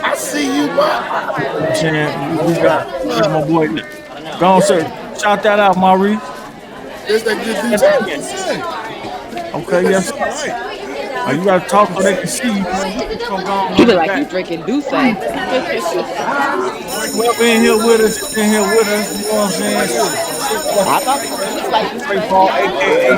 I see you, boy. I'm saying we got my boy. Go on, sir. Shout that out, Maurice. That's that good dude. That What again. you say? Okay, That yes, shit sir. light. You gotta talk so they can see you, man. You gonna go on He run look it like he back. drinking Douce. Whoever in here with us, is in here with us. You know what I'm saying? Right here. I thought he looked like Douce. Straight ball, aka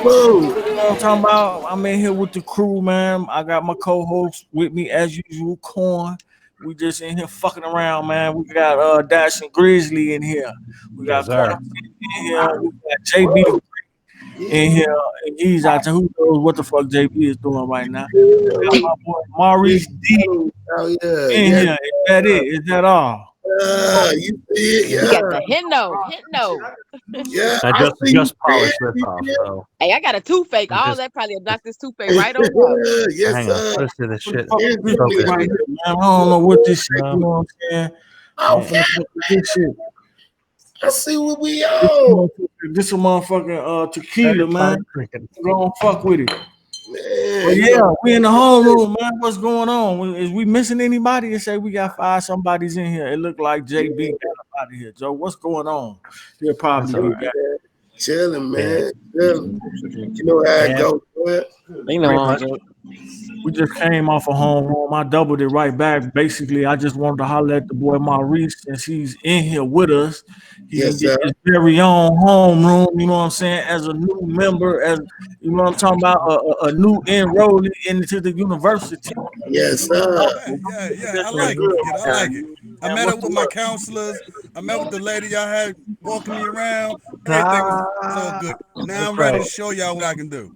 Boom. you know what I'm talking about? I'm in here with the crew, man. I got my co-host with me as usual, Corn. We just in here fucking around, man. We got Dash and Grizzly in here. We Yes, got Corn sir. in here. We got JB in here. And he's out there. Who knows what the fuck JB is doing right now? We got my boy Big Maurice D Joe. Oh yeah, in yes. here. Is that it? Is that all? You see it, He got yeah, the hit note. yeah. I I see you, just man. polished this off, so Hey, I got a toothache. I'm All just that probably knocked this toothache right on out. Yes, hang on. sir. Let's do this What the shit. fuck Here's is this the shit Focus. right thing. here, man? I don't know what this shit, you No. know what I'm saying? I'm Okay, finna fuck with this shit. I see what we This a on, this a motherfucking tequila, Everybody man. drinking. Go on, fuck with it. But man. You yeah, know, we in the homeroom, man. What's going on? Is we missing anybody? They say we got five somebody's in here. It looked like JB got up out of here. Joe, what's going on? He'll That's probably all be right. back. chilling, Yeah. man. Chilling. You know how it Yeah. goes. Man. You Pretty know, much. We just came off a homeroom. I doubled it right back. Basically, I just wanted to holler at the boy Maurice since he's in here with us. He can Yes, get sir. his very own homeroom, you know what I'm saying, as a new member, as you know what I'm talking about, a new enrollee into the university. Yes, sir. Yeah. I That's like good, it. I my like guy. it. I And met what's up the with my word? counselors. I met with the lady y'all had walking me around. Everything was all Ah, good. Now that's I'm ready right. to show y'all what I can do.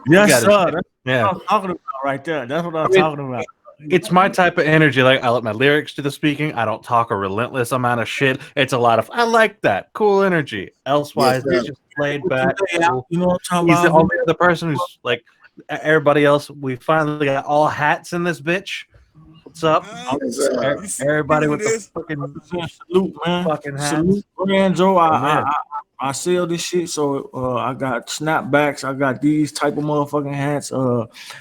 You Yes, got it. sir. That's Yeah. what I'm talking about right there. That's what I I'm mean, talking about. it's my type of energy. Like I let my lyrics do the speaking. I don't talk a relentless amount of shit. It's a lot of I like that cool energy. Yes, Elsewise, sir. it's just laid What you back, lay out, cool. you know what I'm talking He's the about? only other person who's like everybody else. We finally got all hats in this bitch. What's up? Huh? Yes, sir. You see Everybody what it with the is? fucking Salute, man. hats. Salute, man, Joe. Amen. I sell this shit, so I got snapbacks. I got these type of motherfucking hats.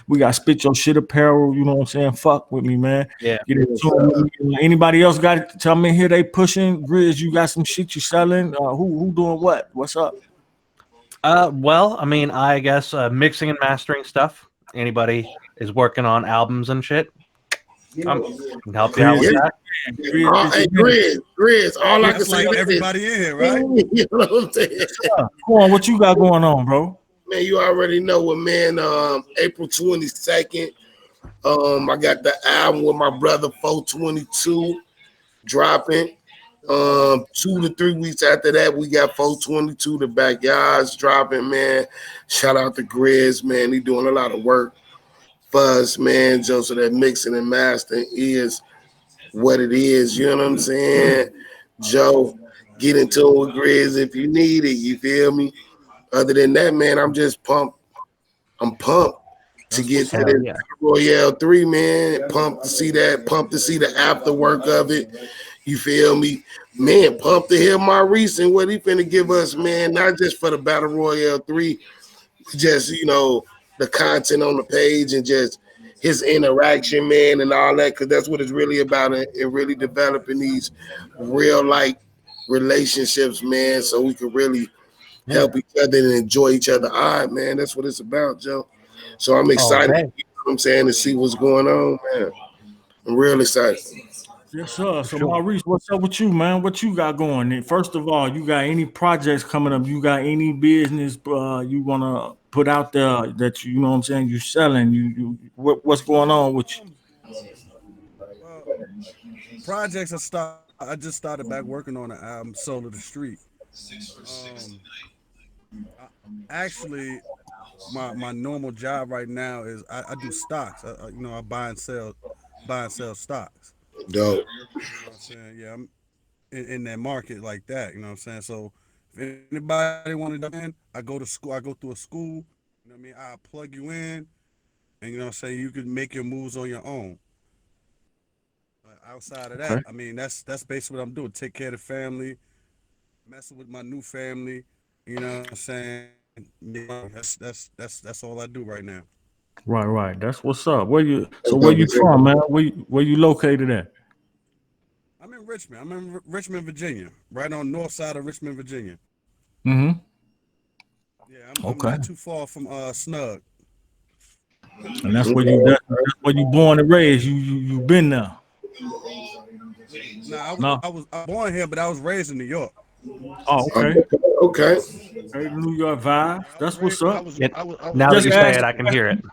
We got spit your shit apparel. You know what I'm saying? Fuck with me, man. Yeah. Get Yes, into sir. it with me. Anybody else got it? Tell me here they pushing. Grizz, you got some shit you selling? Who doing what? What's up? Well, I mean, I guess mixing and mastering stuff. Anybody is working on albums and shit. Can help you out with Grizz Yes. is that. Grizz is Hey, the man. Grizz. All I can That's say like is this. everybody in here, right? You know what I'm saying? Come on, what you got going on, bro? Man, you already know it, man. April 22nd. I got the album with my brother 422 dropping. 2 to 3 weeks after that, we got 422 the backyards dropping, man. Shout out to Grizz, man. He doing a lot of work for us, man. Just so that mixing and mastering is what it is. You know what I'm saying? Joe, get into it with Grizz if you need it. You feel me? Other than that, man, I'm just pumped. I'm pumped to That's get what's to up. Hell this yeah. Royale 3, man. Pumped to see that. Pumped to see the after work of it. You feel me? Man, pumped to hear Maurice and what he finna give us, man. Not just for the Battle Royale 3, just, the content on the page and just his interaction, man, and all that, because that's what it's really about, and really developing these real like relationships, man, so we can really Yeah. help each other and enjoy each other. All right, man, that's what it's about, Joe. So I'm All excited, day you know what I'm saying, to see what's going on, man. I'm real excited. Yes, sir. for So sure. Maurice, what's up with you, man? What you got going? And first of all, you got any projects coming up? You got any business you wanna put out there that you know what I'm saying you selling? What's going on with you? Well, projects I just started back working on the album Soul of the Street. Um, I, actually, my normal job right now is I do stocks. I buy and sell stocks. Dope. You know what I'm saying? Yeah, I'm in that market like that. You know what I'm saying? So if anybody want to jump in, I go to school. I go through a school. You know what I mean? I'll plug you in, and you know what I'm saying. You can make your moves on your own. outside of Okay. that, I mean, that's basically what I'm doing. Take care of the family, messing with my new family. You know what I'm saying? That's all I do right now. Right, right. That's what's up. Where you? That's So where dope you as hell. from, man? Where you located at? I'm in Richmond. I'm in Richmond, Virginia, right on north side of Richmond, Virginia. Mm-hmm. Yeah, I'm Okay. not too far from Snug. And that's where Okay. that's where you born and raised. You been there. Nah, No. I born here, but I was raised in New York. Oh, okay. Okay. Okay. Okay, New York vibes. Yeah, I was That's what's raised. up. It, I was now that Just you raised in say ask it, New I York. can hear it.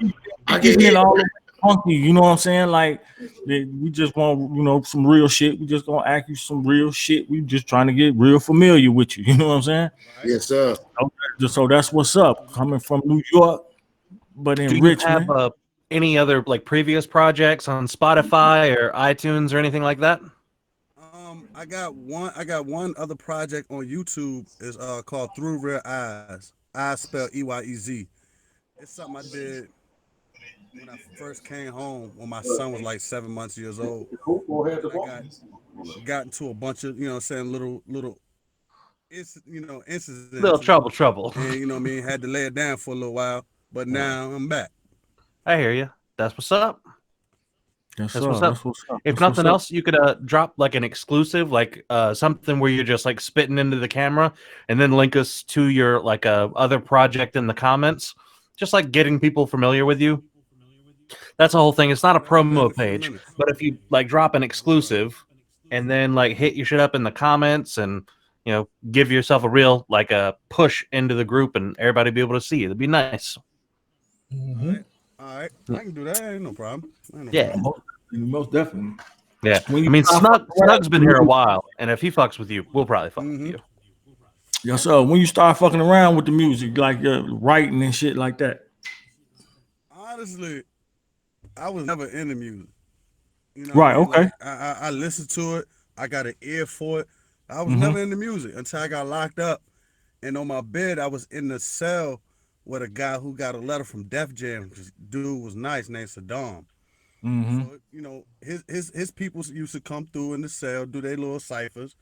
I can keeping hear it all the it. way funky. You know what I'm saying? Like we just want some real shit. We just gonna ask you some real shit. We just trying to get real familiar with you. You know what I'm saying? Right. Yes, sir. Okay, so that's what's up. Coming from New York, but Do in you have Richmond. any other like previous projects on Spotify or iTunes or anything like that? I got one other project on YouTube is called Through Real Eyes. Eyes spelled EYEZ. It's something I did when I first came home when my son was like 7 months old, and I got into a bunch of little Little incidences, trouble. and had to lay it down for a little while, but now I'm back. I hear you. That's what's up. Yes, That's what's sir. up. That's what's up. If That's what's nothing up. else, you could drop like an exclusive, like something where you're just like spitting into the camera, and then link us to your like other project in the comments. Just like getting people familiar with you. That's the whole thing. It's not a Well, that's promo definitely for the page, minutes. but if you like drop an exclusive, and then like hit your shit up in the comments, and give yourself a real like a push into the group, and everybody be able to see you. It'd be nice. All Mm-hmm. right, all right, I can do that. Ain't no problem. Ain't no Yeah, problem. Most definitely. yeah. When I you mean, start fucking around Snug's with the been here a music, while, and if he fucks with you, we'll probably fuck with Mm-hmm. you. yes, sir. When you start fucking around with the music, like writing and shit like that. Honestly, I was never into music. You know what I Right. mean? Okay. Like I listened to it. I got an ear for it. I was Mm-hmm. never into music until I got locked up. And on my bed, I was in the cell with a guy who got a letter from Def Jam. This dude was nice, named Saddam. Mm-hmm. So his people used to come through in the cell, do their little ciphers.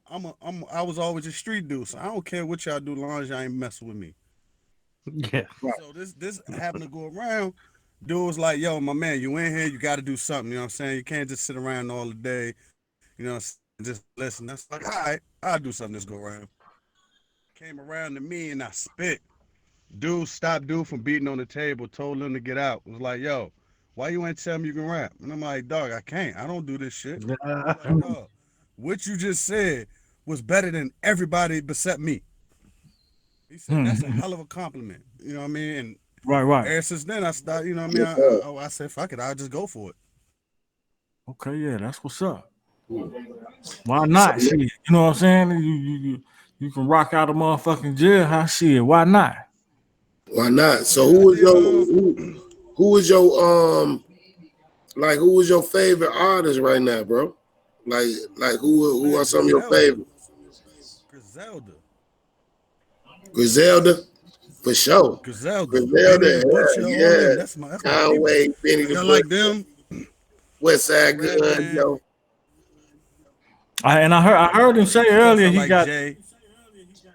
I was always a street dude, so I don't care what y'all do, as long as y'all ain't messing with me. Yeah. So this happened to go around. Dude was like, "Yo, my man, you in here? You got to do something. You know what I'm saying? You can't just sit around all the day. Just listen." That's like, all right, I'll do something this go around. Came around to me and I spit. Dude stopped dude from beating on the table, told him to get out. Was like, "Yo, why you ain't tell me you can rap?" And I'm like, "Dog, I can't. I don't do this shit." He's like, "Dog, what you just said was better than everybody except me." He said, "That's a Mm-hmm. hell of a compliment." You know what I mean? And Right. Right. ever since then, I started. You know what I mean? Yes, sir. I said, "Fuck it, I'll just go for it." Okay. Yeah. That's what's up. Why So, not? Shit. You know what I'm saying? You can rock out a motherfucking jailhouse shit. Why not? why not? Oh So yeah, I did. who was your like who was your favorite artist right now, bro? Like who are Man, some of your Griselda, favorites? Griselda, Griselda, for sure. Griselda, Benny the Griselda, Butcher, all yeah. them. That's my peoples. Conway, Benny Like the I Butcher, like them. West Side Gun, Redman. yo. I heard him say East Coast, earlier I like Jay.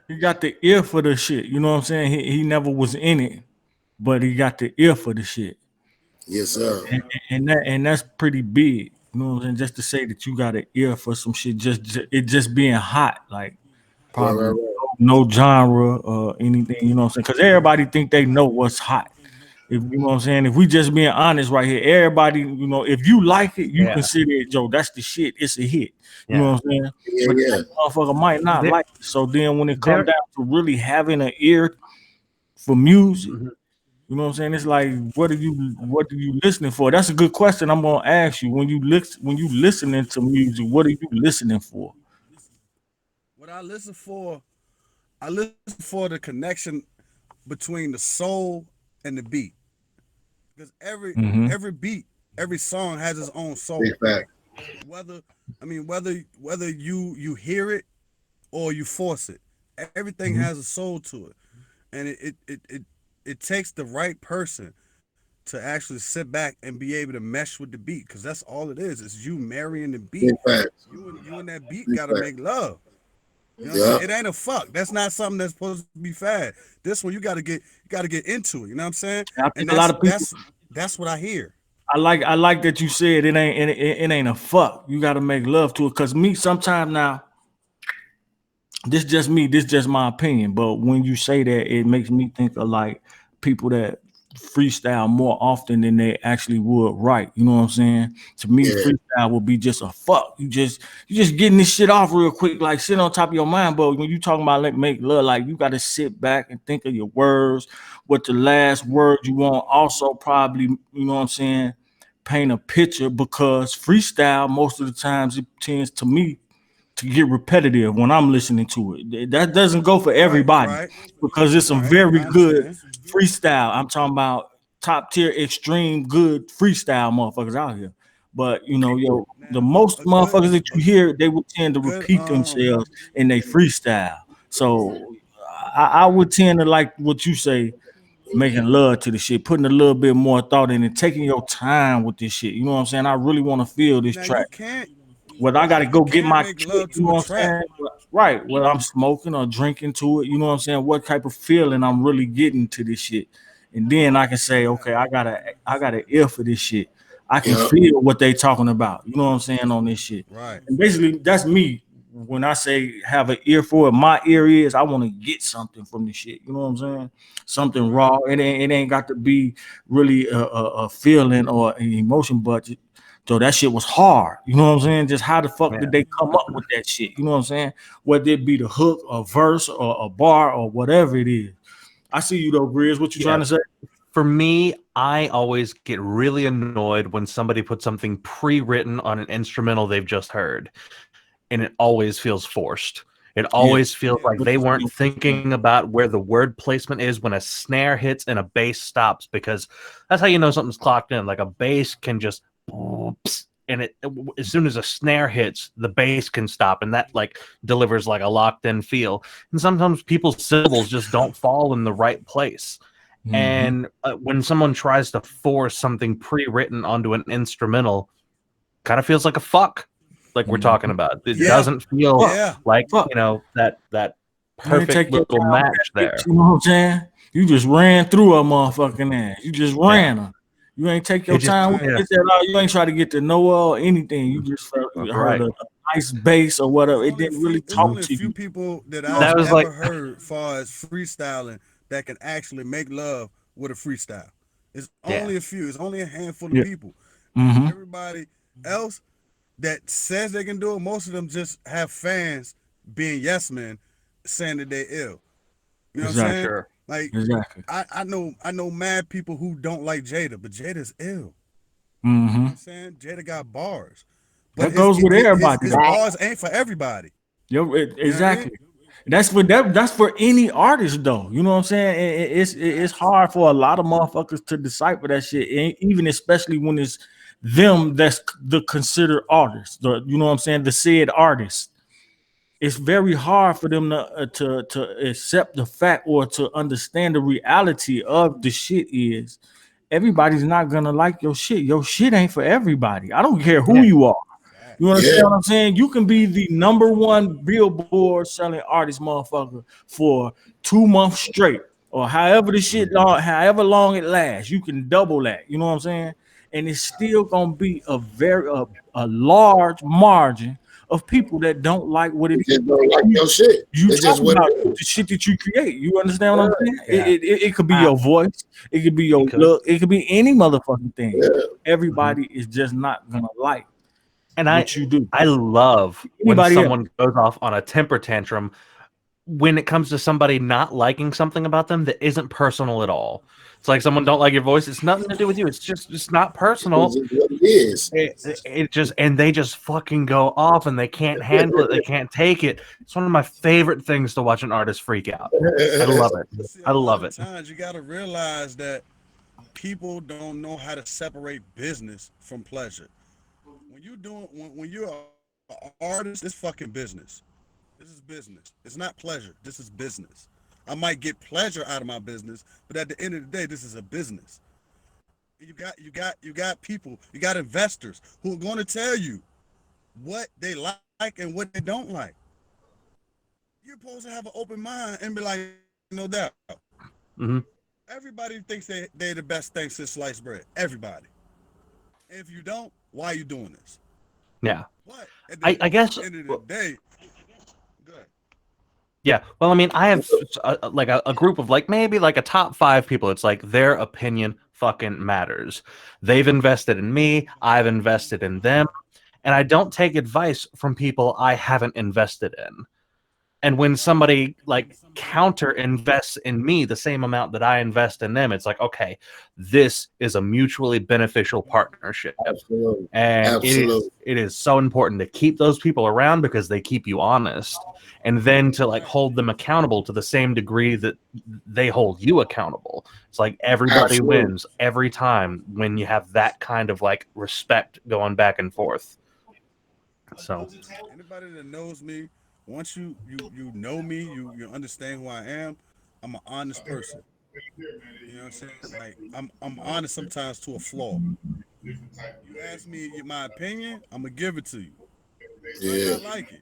he got the ear for the shit. You know what I'm saying? He never was in it, but he got the ear for the shit. Yes, sir. And that's pretty big. You know what I'm saying? Just to say that you got an ear for some shit, it just being hot, like Right, right, probably right. no genre or anything. You know what I'm saying? Because everybody think they know what's hot. If you know what I'm saying, if we just being honest right here, everybody, if you like it, you Yeah. consider it, Joe. That's the shit. It's a hit. You know Yeah. what I'm saying? Yeah, But the yeah. next motherfucker might not There, like it. So then when it come there. down to really having an ear for music, Mhm. you know what I'm saying? It's like, what are you listening for? That's a good question. I'm gonna ask you when you listening to music, what are you listening for? What I listen for the connection between the soul and the beat. Because Mm-hmm. every beat, every song has its own Big soul. fact. Whether whether you hear it or you force it, everything Mm-hmm. has a soul to it, and it takes the right person to actually sit back and be able to mesh with the beat, because that's all it is. It's you marrying the beat. Big facts. You and that beat Big gotta facts. make love. You know what I'm Yeah. saying? It ain't a fuck. That's not something that's supposed to be fad. This one you gotta get into it. You know what I'm saying? And I And think a lot of people. that's what I hear. I like that you said it ain't a fuck. You got to make love to it. Cause me sometimes now, this just me. This just my opinion. But when you say that, it makes me think of like people that freestyle more often than they actually would write. You know what I'm saying? To me, Yeah. freestyle would be just a fuck. You just getting this shit off real quick, like sit on top of your mind. But when you talking about like make love, like you got to sit back and think of your words, what the last word you want. Also, probably you know what I'm saying, paint a picture because freestyle most of the times it tends to me to get repetitive when I'm listening to it. That doesn't go for Right, everybody right, because it's some right. very I good understand. freestyle. I'm talking about top tier, extreme good freestyle motherfuckers out here. But you know, yo, the Now most motherfuckers that a you hear, they would tend to good repeat themselves in they freestyle. So I would tend to like what you say, making love to the shit, putting a little bit more thought in it, taking your time with this shit. You know what I'm saying? I really want to feel this now track. you can't Whether I got to you go get can't my make kick, love you to know a what I'm track. saying? Right. Whether I'm smoking or drinking to it, you know what I'm saying? What type of feeling I'm really getting to this shit. And then I can say, okay, I got an ear for this shit. I can Yeah. feel what they talking about. You know what I'm saying on this shit. Right. And basically that's me. When I say have an ear for it, my ear is I want to get something from this shit. You know what I'm saying? Something Right. raw. It ain't got to be really a feeling or an emotion, but so that shit was hard. You know what I'm saying? Just how the fuck Yeah. did they come up with that shit? You know what I'm saying? Whether it be the hook, a verse, or a bar, or whatever it is. I see you though, Grizz. What you Yeah. trying to say? For me, I always get really annoyed when somebody puts something pre-written on an instrumental they've just heard, and it always feels forced. It Yeah. always feels like What they you weren't feel? thinking about where the word placement is when a snare hits and a bass stops, because that's how you know something's clocked in. Like a bass can just and it as soon as a snare hits, the bass can stop, and that like delivers like a locked in feel. And sometimes people's syllables just don't fall in the right place. Mhm. And when someone tries to force something pre-written onto an instrumental, kind of feels like a fuck, like we're talking Mhm. about. It Yeah. Yeah. doesn't feel Fuck. Yeah. like, Fuck. that You ain't perfect take your little time with that match bitch. there. You know what I'm saying? You just ran through a motherfucking ass. You just Yeah. ran her. You ain't take It your just, time with Right. the bitch at all. You ain't try to get to know her or anything. You just felt you that's heard right. a nice bass or whatever. It didn't really There's talk only a to few you. people that You know what I've That I'm was saying? like, ever heard far as freestyling that can actually make love with a freestyle. It's yeah, only a few. It's only a handful of Yeah. people. Mm-hmm. Everybody else that says they can do it, most of them just have fans being yes men saying that they ill. You know what I'm Exactly. saying? sure. Like Exactly. I know mad people who don't like Jada, but Jada's ill. You know Mm-hmm. what I'm saying? Jada got bars. But That goes with everybody. his Though. bars ain't for everybody. You know what I mean? Exactly. That's for any artist though. You know what I'm saying? It's Facts. hard for a lot of motherfuckers to decipher that shit, and even especially when it's them that's the considered artist. You know what I'm saying? The said artist. It's very hard for them to accept the fact or to understand the reality of the shit is everybody's not gonna like your shit. Your shit ain't for everybody. I don't care who Yeah, you are. You Facts. Yeah. understand what I'm saying? You can be the number one Billboard selling artist, motherfucker, for 2 months straight, or however the shit long, however long it lasts. You can double that. You know what I'm saying? And it's still gonna be a large margin of people that don't like what it They is just don't like you, your shit. you It's just talk what about, it the shit that you create. You understand what I'm saying? yeah. It could be Ah, your voice, it could be it your could. look, it could be any motherfucking thing. is. Mhm. Everybody is just not gonna like And what you do. I love when Anybody else? someone goes off on a temper tantrum when it comes to somebody not liking something about them that isn't personal at all. It's like someone don't like your voice. It's nothing to do with you. It's not It's personal. just what it is. It just, and they just fucking go off and they can't handle it. They can't take it. It's one of my favorite things to watch an artist freak out. I love it. But see, a I lot love of it. times you gotta realize that people don't know how to separate business from pleasure. When you're an artist, it's fucking business. This is business. It's not pleasure. This is business. I might get pleasure out of my business, but at the end of the day, this is a business. you got people, you got investors who are going to tell you what they like and what they don't like. You're supposed to have an open mind and be like, no doubt. Mhm. Everybody thinks they're the best thing since sliced bread. Everybody. And if you don't, why are you doing this? Yeah. But at I guess. the end of the day, good. Yeah. Well, I mean, I have like a group of like maybe like a top 5 people. It's like their opinion fucking matters. They've invested in me. I've invested in them. And I don't take advice from people I haven't invested in. And when somebody like counter invests in me the same amount that I invest in them, it's like, okay, this is a mutually beneficial partnership. Absolutely. And Absolutely. it is so important to keep those people around because they keep you honest. And then to like hold them accountable to the same degree that they hold you accountable. It's like everybody Absolutely. wins every time when you have that kind of like respect going back and forth. So Anybody that knows me, once you know me, you understand who I am. I'm an honest person. You know what I'm saying? Like I'm honest sometimes to a flaw. You ask me my opinion, I'm gonna give it to you. You might Yeah. not like it.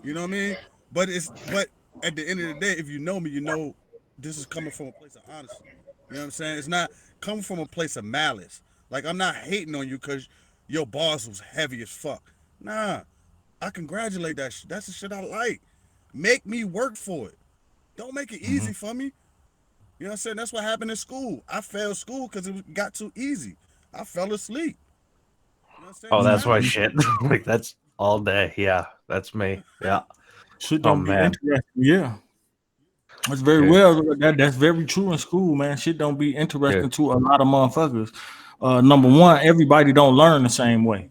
You know what I mean? But at the end of the day, if you know me, you know this is coming from a place of honesty. You know what I'm saying? It's not coming from a place of malice. Like I'm not hating on you because your boss was heavy as fuck. Nah, I congratulate that shit. That's the shit I like. Make me work for it. Don't make it Mhm. easy for me. You know what I'm saying? That's what happened in school. I failed school because it got too easy. I fell asleep. You know what I'm saying? oh, This that's my Mhm. happens. shit. Like that's all day. Yeah, that's me. Yeah. Shit Oh don't be man. interesting. Yeah, that's very Yeah. well. That's very true in school, man. Shit don't be Yeah. interesting to a lot of motherfuckers. Number one, everybody don't learn the same way.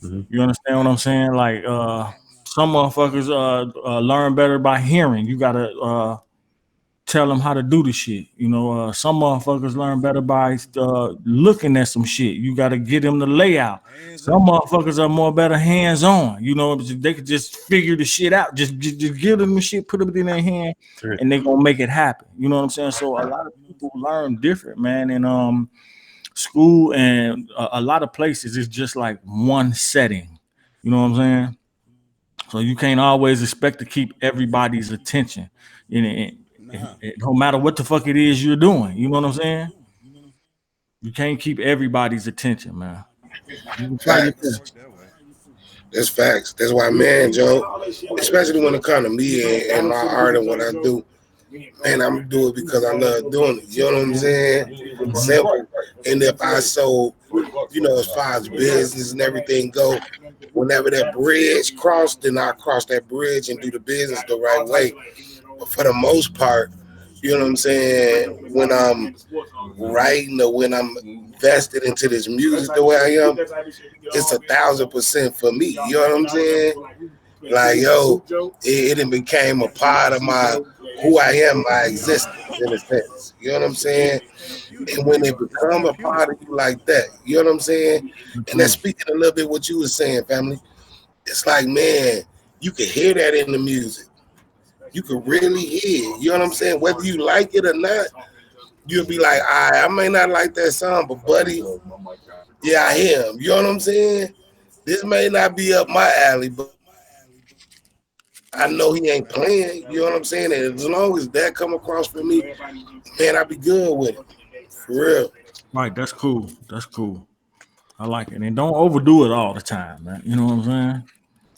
Mhm. You understand what I'm saying? Like some motherfuckers learn better by hearing. You gotta tell them how to do the shit. You know, some motherfuckers learn better by looking at some shit. You got to get them the layout. Hands Some on. motherfuckers are more better hands on. You know, they could just figure the shit out. Just give them the shit, put it in their hand, Right. and they gonna make it happen. You know what I'm saying? So a lot of people learn different, man. And school and a lot of places it's just like one setting. You know what I'm saying? So you can't always expect to keep everybody's attention. Nah. No matter what the fuck it is you're doing. You know what I'm saying? You can't keep everybody's attention, man. You can try your It don't Facts. work best. that way. That's facts. That's why, man, Joe, especially when it comes to me and my art and what I do, man, I'm gonna do it because I love doing it. You know what I'm saying? Mhm. Simple. And if I so, as far as business and everything go, whenever that bridge crossed, then I cross that bridge and do the business the right way. But for the most part, you know what I'm saying? When I'm writing or when I'm vested into this music the way I am, it's 1,000% for me. You know what I'm saying? Like, yo, it became a part of my who I am, my existence in a sense. You know what I'm saying? And when it It's become a therapeutic. part of you like that, you know what I'm saying? And that's True. speaking a little bit what you were saying, family. It's like, man, you can hear that in the music. You can really hear it. You know what I'm saying? Whether you like it or not, you'll be like, all right, I may not like that song, but buddy, yeah, I hear him. You know what I'm saying? This may not be up my alley, but I know he ain't Facts. playing. You know what I'm saying? And as long as that come across for me, man, I be good with it. For real. Right, that's cool. That's cool. I like it. And don't overdo it all the time, man. You know what I'm saying?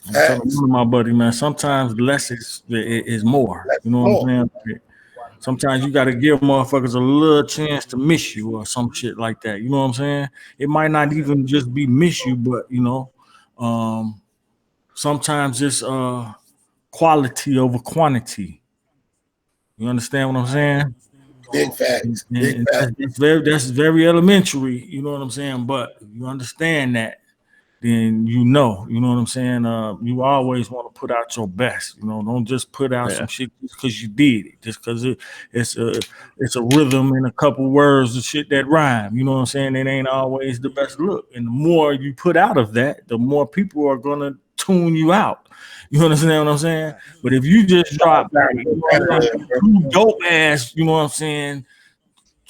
I'm telling Facts. one of my buddy, man, sometimes less is more. That's You know what I'm more. saying? Like, sometimes you got to give motherfuckers a little chance to miss you or some shit like that. You know what I'm saying? It might not Yeah. even just be miss you, but um, sometimes it's quality over quantity. You understand what I'm saying? Big And, facts. Big and facts. that's very elementary. You know what I'm saying? But you understand that, then you know what I'm saying. You always want to put out your best. You know, don't just put out some Yeah. shit just because you did it, just because it's a rhythm and a couple words of shit that rhyme. You know what I'm saying? It ain't always the best look. And the more you put out of that, the more people are gonna tune you out. You understand what I'm saying? Facts. But if you just All drop like, kinds you of know what I'm saying, competitive, bro. two dope ass, you know what I'm saying,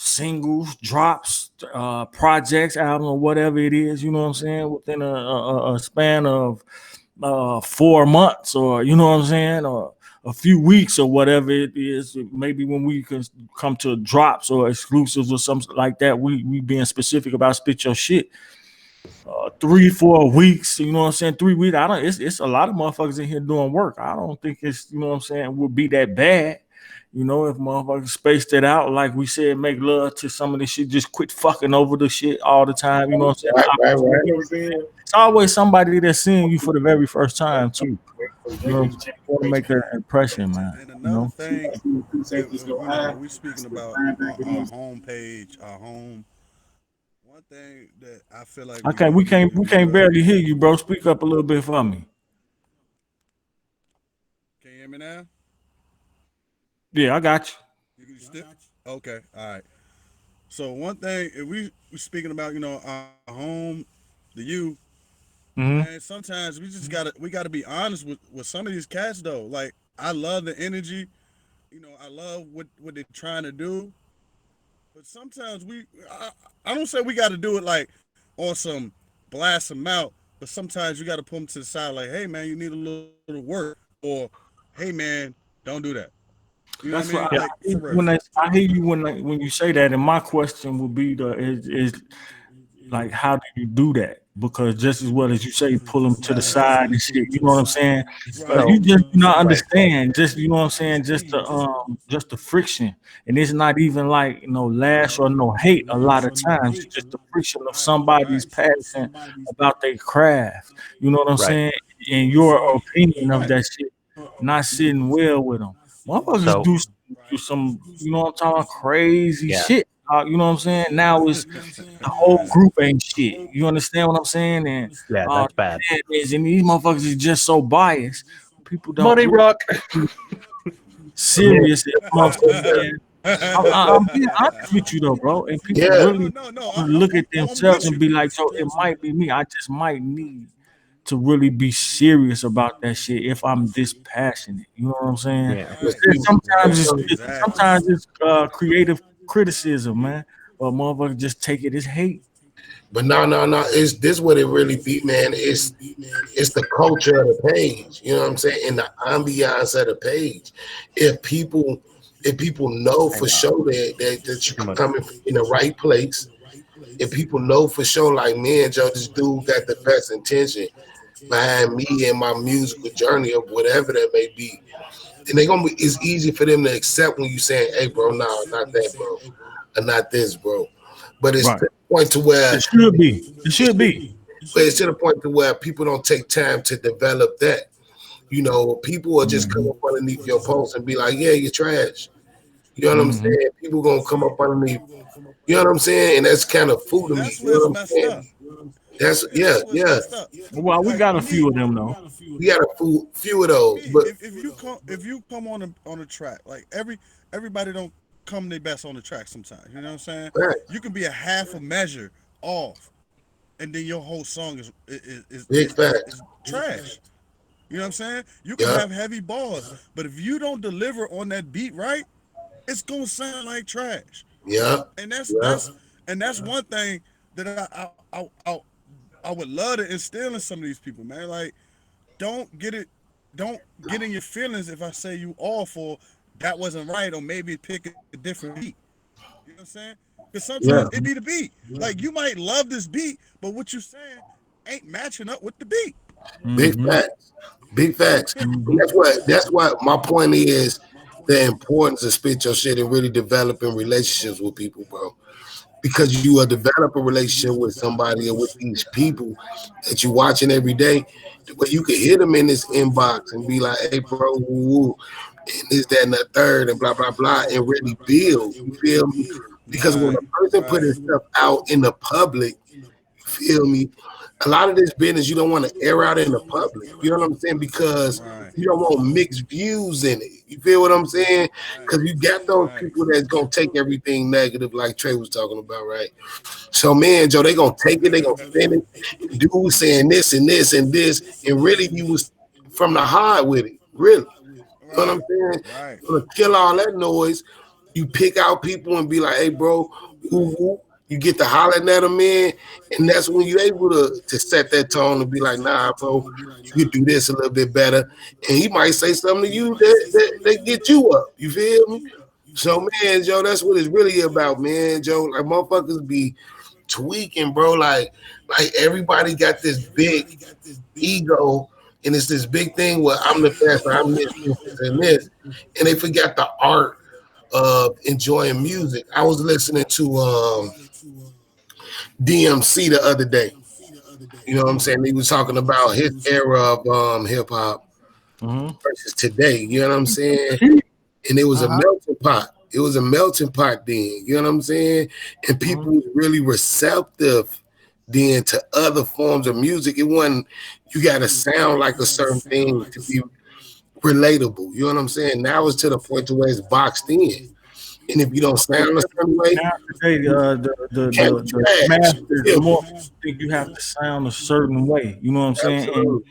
singles, drops, projects, album, or whatever it is, you know what I'm saying, within a span of 4 months, or you know what I'm saying, or a few weeks or whatever it is. Maybe when we can come to drops or exclusives or something like that, we being specific about spit your shit. 3 4 weeks, you know what I'm saying? 3 weeks. I don't. It's a lot of motherfuckers in here doing work. I don't think it's, you know what I'm saying, would be that bad. You know, if motherfuckers spaced it out, like we said, make love to some of this shit, just quit fucking over the shit all the time. You know what I'm saying? Right. It's always somebody that's seeing you for the very first time too. You know what I'm saying? You want to make an impression, man. And You another know. thing, when we speaking about our home page, our home, one thing that I feel like we Okay, need to we do can't better. barely hear you, bro. Speak up a little bit for me. Can you hear me now? Yeah, I got You still? Okay, all right. So one thing, if we speaking about, our home, the you, you. man, sometimes we gotta be honest with some of these cats though. Like I love the energy, I love what they're trying to do, but sometimes I don't say we got to do it like on some blast them out, but sometimes you got to put them to the side like, hey man, you need a little work, or hey man, don't do that. You know what I That's mean? what Yeah. Like for real. I hear you when you say that, and my question would be is like, how do you do that? Because just as well as you say, pull them to the side and shit. You know what I'm saying? You So just do not right. understand. Just, you know what I'm saying. Just the friction, and it's not even like no lash or no hate. A lot of times, it's just the friction of Right, somebody's right, passion about their craft. You know what I'm Right. saying? And your opinion of right, that shit not sitting well with them. Motherfuckers So do some, you know what I'm talking about, crazy yeah. shit. You know what I'm saying? Now it's the whole group ain't shit. You understand what I'm saying? And Yeah, that's bad. and these motherfuckers is just so biased. People don't Money really Rock. Yeah, serious motherfuckers, man. I'm being honest with you though, bro. And people yeah. really no. want to look at I'm themselves with and you. be like, "Yo, it might be me. I just might need to really be serious about that shit if I'm this passionate." You know what I'm saying? Yeah. But Right, see, Sometimes exactly. it's creative criticism, man. But motherfuckers just take it as hate. but no. It's this what it really be, man. It's the culture of the page. You know what I'm saying? And the ambiance of the page. If people if people know for And sure that too you're much. coming in the right place, if people know for sure, like man, Joe, this dude got the best intention behind me and my musical journey of whatever that may be, and they gonna be. It's easy for them to accept when you saying, "Hey, bro, no, not that, bro, or not this, bro." But it's to Right. the point to where It should be. It it should should be. be. But it's to the point to where people don't take time to develop that. You know, people will just come Mhm. up underneath your post and be like, "Yeah, you're trash." You know what I'm Mhm. saying? People gonna come up underneath. You know what I'm saying? And that's kind of food to And me. that's You where know it's what I'm messed saying? up. That's Yeah, that's where it's yeah. messed up. Well, we Like got a me, few of them though. We got a few of those, me. but If you come on a track, like everybody don't come their best on the track sometimes. You know what I'm saying? facts, You can be a half a measure off, and then your whole song big facts. is trash. You know what I'm saying? You can Yeah, have heavy bars, but if you don't deliver on that beat right, it's gonna sound like trash. yeah, And that's yeah. that's and that's one thing that I would love to instill in some of these people, man. Like, don't get it, don't get in your feelings if I say you off or that wasn't right, or maybe pick a different beat. You know what I'm saying? Because sometimes Yeah, it be the beat. Like you might love this beat, but what you saying ain't matching up with the beat. big Mhm. facts, big facts. And Mhm. that's what my point is. The importance of spit your shit and really developing relationships with people, bro. Because you will develop a relationship with somebody or with these people that you're watching every day, where you can hit them in this inbox and be like, "Hey, bro, woo, woo, and this, that, and the third, and blah, blah, blah," and really build. You feel me? Because when Right, a person put right, his stuff out in the public, feel me? A lot of this business you don't want to air out in the public. You know what I'm saying? Because right, you don't want mixed views in it. You feel what I'm saying? right, Because you got those right, people that's gonna take everything negative, like Trey was talking about, right? So man, Joe, they gonna take it, they gonna spin it. Dude saying this and this and this, and really you was from the heart with it, really. You know what right, I'm saying? right, Gonna kill all that noise. you pick out people and be like, hey, bro, woo, woo. You get to hollering at them, man, and that's when you're able to set that tone and be like, nah, bro, you could do this a little bit better. And he might say something to you that get you up. You feel me? So, man, Joe, that's what it's really about, man, Joe. Like, motherfuckers be tweaking, bro. Like everybody got this big ego, and it's this big thing where I'm the best, I'm this, and this. And they forgot the art of enjoying music. I was listening to DMC the other day. You know what I'm saying? He was talking about his era of hip hop versus today. You know what I'm saying? And it was a melting pot. It was a melting pot then. You know what I'm saying? And people was really receptive then to other forms of music. It wasn't you got to sound like a certain thing to be relatable. You know what I'm saying? Now it's to the point to where it's boxed in. And if you don't sound a certain way, Now today, the masters more think you have to sound a certain way. You know what I'm saying?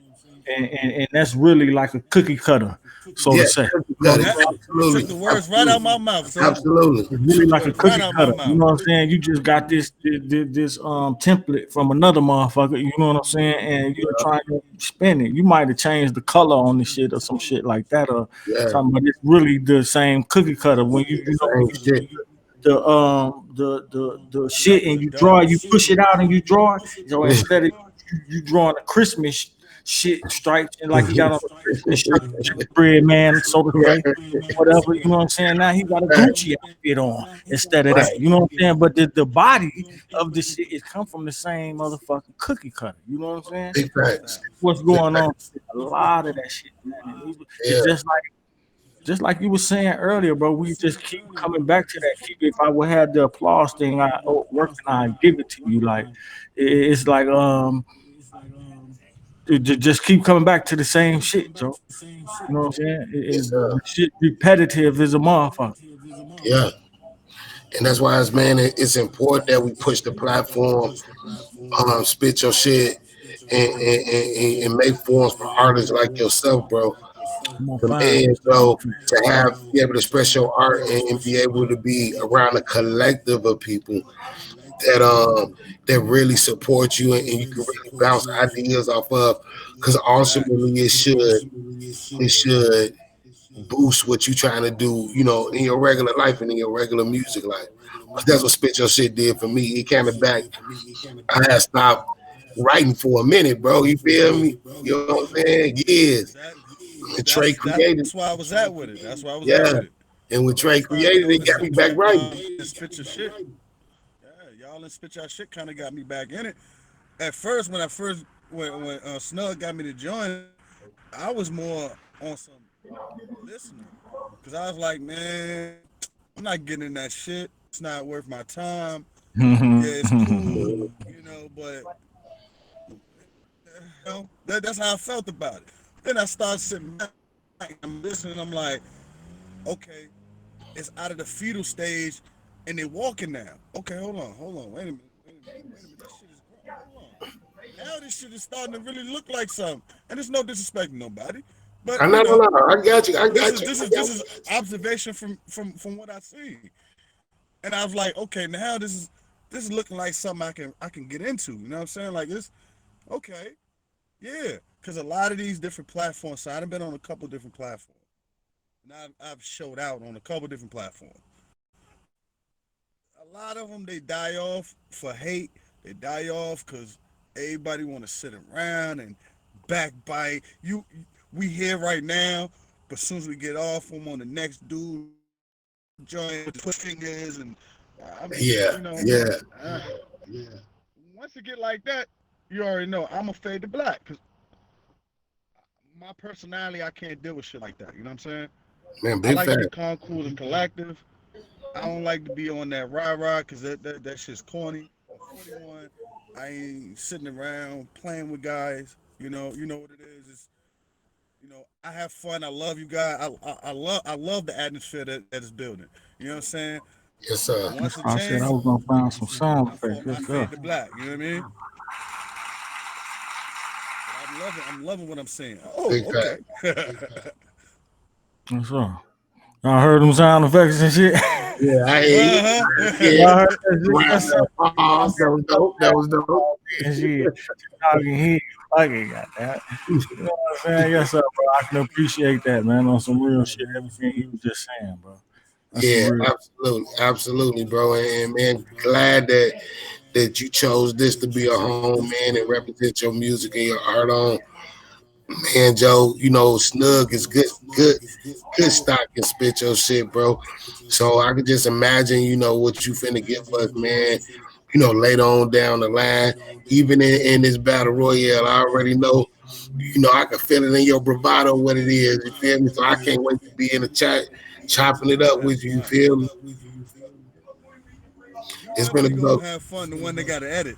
And that's really like a cookie cutter, so to say. You took the words right out my mouth, son. Absolutely. It's really like a cookie cutter. You know what I'm saying? You just got this template from another motherfucker. You know what I'm saying? And you're trying to spin it. You might have changed the color on the shit or some shit like that or something, but it's really the same cookie cutter. When you know the shit and you draw, you push it out and you draw it. So instead of you drawing a Christmas shit stripes and like he got on a Christmas bread man, so to say, whatever, you know what I'm saying? Now he got a Gucci outfit on instead of that, you know what I'm saying? But the body of the shit is come from the same motherfucking cookie cutter, you know what I'm saying? Big facts. What's going on? A lot of that shit, man. It's just like you were saying earlier, bro. We just keep coming back to that. If I would have the applause thing, I give it to you. Like it's like just keep coming back to the same shit, Joe. You know what I'm saying? Shit repetitive is a motherfucker. Yeah. And that's why it's important that we push the platform, spit your shit, and make forms for artists like yourself, bro. Man, bro, to be able to express your art and be able to be around a collective of people that really support you and you can really bounce ideas off of, because ultimately it should boost what you're trying to do, you know, in your regular life and in your regular music life. That's what Spit Your Shit did for me. It kind of back. I had stopped writing for a minute, bro. You feel me? You know what I'm saying? Years. And Trey created. That's why I was at with it. That's why I was at with it. And when Trey created, it got me back writing. Spit your shit. Yeah, y'all and Spit Your Shit kind of got me back in it. At first, when Snug got me to join, I was more on some listening, because I was like, man, I'm not getting in that shit. It's not worth my time. Yeah, it's cool, you know, but that's how I felt about it. Then I started sitting back, I'm listening, I'm like, okay, it's out of the fetal stage and they're walking now. Okay, hold on, wait a minute. This shit is growing. Hold on. Now this shit is starting to really look like something. And there's no disrespect to nobody. But I got you. This is observation from what I see. And I was like, okay, now this is looking like something I can get into. You know what I'm saying? Like this, okay. Yeah. Because a lot of these different platforms, so I've been on a couple different platforms. And I've showed out on a couple different platforms. A lot of them, they die off for hate. They die off because everybody want to sit around and backbite. We here right now, but as soon as we get off, I'm on the next dude joint with the push fingers and once it get like that, you already know I'm a fade to black, because my personality, I can't deal with shit like that. You know what I'm saying? Man, I like to be calm, cool, and collective. I don't like to be on that rah-rah, because that shit's corny. I'm 41. I ain't sitting around playing with guys. You know what it is. It's, I have fun. I love you guys. I love the atmosphere that is building. You know what I'm saying? Yes, sir. Once it I said I was gonna find some sound effects. I fade to black. You know what I mean? I'm loving what I'm saying. Oh, okay. What's up? I heard them sound effects and shit. Yeah, I hear you. Y'all heard Round that's of applause. That was dope. That was dope. and shit. Talking here, fucking goddamn. You know what I'm saying? Yes, sir, bro. I can appreciate that, man. On some real shit, everything he was just saying, bro. That's some Yeah, real. absolutely, bro. And man, glad that you chose this to be a home, man, and represent your music and your art on. Man, Joe, you know, Snug is good stock and spit your shit, bro. So I could just imagine, you know, what you finna get for us, man. You know, later on down the line, even in this battle royale, I already know, you know, I can feel it in your bravado what it is. You feel me? So I can't wait to be in the chat, chopping it up with you. You feel me? You It's gonna definitely go. gonna have fun. The one that got to edit,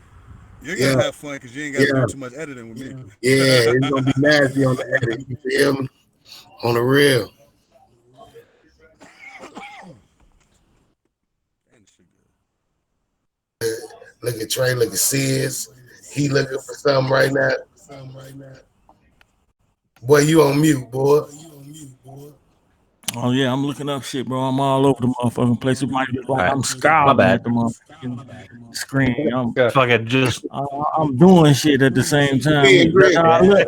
you're Yeah, gonna have fun because you ain't got to yeah, do too much editing with me. yeah. It's gonna be nasty on the edit. You feel me? On the real. And shit good. Look at Trey, look at Sis. He looking for something right now. Boy, you on mute, boy. Oh yeah, I'm looking up shit, bro. I'm all over the motherfucking place. It might look like All right, I'm my scowling bad. at the motherfucking screen. Yeah. Fucking just I'm doing shit at the same time. Being That's great. how I look.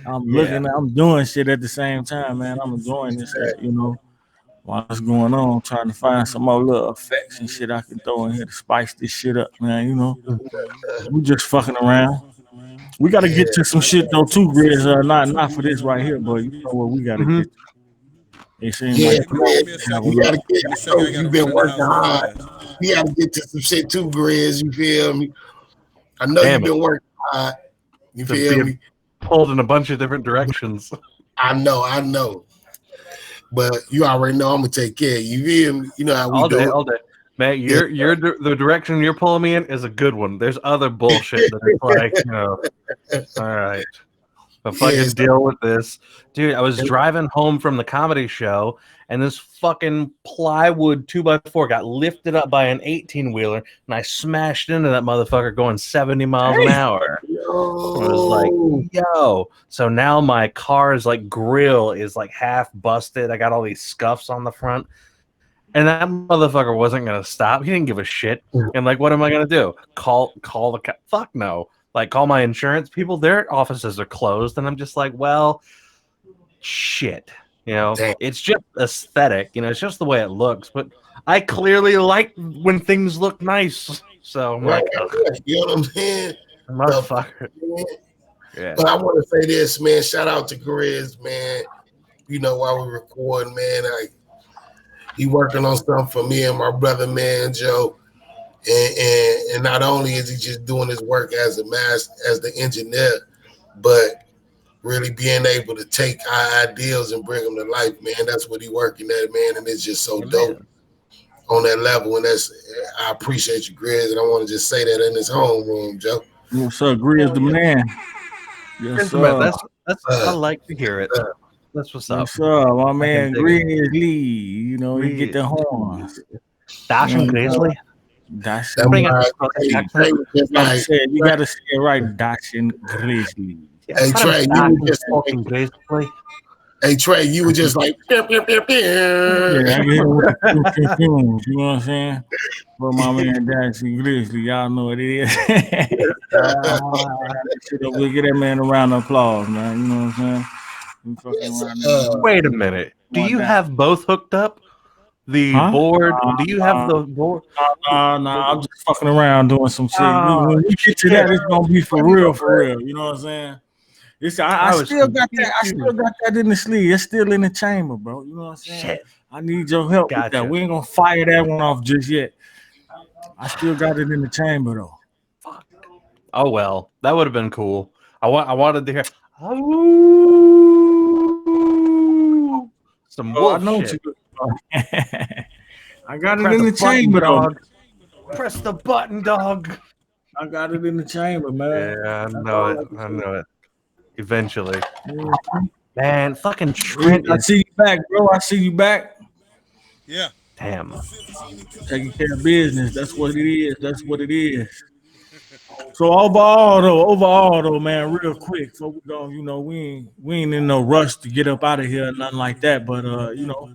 yeah. I'm doing shit at the same time, man. I'm enjoying this shit, you know. While it's going on, I'm trying to find some more little effects and shit I can throw in here to spice this shit up, man. You know, we just fucking around. We got to Yeah, get to some shit though too, Grizz. Not for this right here, but you know what we got to Mhm. get to. It seems yeah, like Hey, we Grizz, Grizz. give me a have a second. You little. gotta get. Give me a I second. know I gotta you've run been in the working house real hard. fast. You gotta get to some shit too, Grizz. You feel me? I know you've Damn it. been working hard. You To feel be me? pulled in a bunch of different directions. I know. But you already know I'm gonna take care of you. You feel me? You know how we All day, do it. all day. Man, Yeah, the direction you're pulling me in is a good one. There's other bullshit that it's like, you know, all right. I'll fucking yes. deal with this. Dude, I was driving home from the comedy show and this fucking plywood 2x4 got lifted up by an 18-wheeler and I smashed into that motherfucker going 70 miles an Hey, hour. I was like, Yo. yo. So now my car's like grill is like half busted. I got all these scuffs on the front. And that motherfucker wasn't gonna stop. He didn't give a shit. And like, what am I gonna do? Call the fuck no. Like, call my insurance people. Their offices are closed, and I'm just like, well, shit. You know, Damn. it's just aesthetic. You know, it's just the way it looks. But I clearly like when things look nice. So I'm Right. like, ugh, You know what I'm saying? The fuck, motherfucker. man. Yeah. But I want to say this, man. Shout out to Grizz, man. You know, while we record, man, he working on something for me and my brother, man, Joe. And not only is he just doing his work as the engineer, but really being able to take our ideals and bring them to life, man. That's what he working at, man. And it's just so dope on that level. And I appreciate you, Grizz. And I want to just say that in his homeroom, Joe. yes, sir. Grizz the man. Yes, Gentlemen, sir. that's I Uh, like to hear it. uh, That's what's up. Yes, sir. My Fucking man dig it. Grizz Lee. You know, he get the horns. Dash You and know, Grizzly. that's that's Bring him. out why the Scottish Trey accent. was just You gotta like, say it. You gotta say it right. Dachshund Grizzly. Yeah, hey, put him Trey, you Dash were and just like, fucking Grizzly. hey, Trey, you were just like, pew, pew, pew, pew. Yeah, I get him with the tunes. You know what I'm saying? But my man Dachshund Grizzly, y'all know what it is. We'll get that man a round of applause, man. You know what I'm saying? We fucking Yes, around there. Wait a minute. Do Going you down. have both hooked up? The Huh? board. Do you have Uh, the board? I'm just fucking around doing some shit. Oh When we get to shit! that, it's gonna be for real, for real. You know what I'm saying? I I was still got that. I still confused. got that in the sleeve. It's still in the chamber, bro. You know what I'm saying? Shit. I need your help with that. Gotcha. We ain't gonna fire that one off just yet. I still got it in the chamber though. Fuck. Oh well, that would have been cool. I wanted to hear. Oh, some Oh, I wolf know what shit. you. I got it Press in the the button, chamber though. dog. Press the button, dog. I got it in the chamber, man. Yeah, I That's know all it. I can I say. know it. Eventually, Mhm. man. Fucking Trent I is see you back, bro. I see you back. Yeah. damn. Taking care of business. That's what it is. That's what it is. So overall though, man, real quick. So we going, you know, we ain't in no rush to get up out of here, or nothing like that. But you know,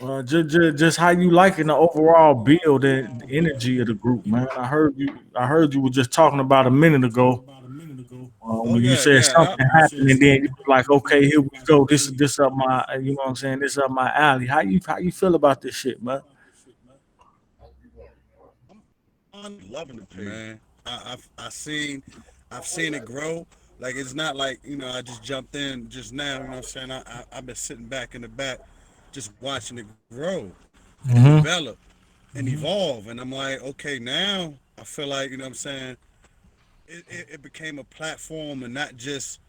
Just how you liking the overall build and the energy of the group, man. I heard you were just talking about a minute ago. Oh When you yeah, said yeah. something happened, and then you was like, "Okay, here we go. This up my, you know what I'm saying? This up my alley." How you feel about this shit, man? I'm loving the page, man. I've seen it grow. Like it's not like I just jumped in just now. You know what I'm saying? I've been sitting back in the back, just watching it grow and Mm-hmm. develop and evolve. And I'm like, okay, now I feel like what I'm saying. It became a platform and not just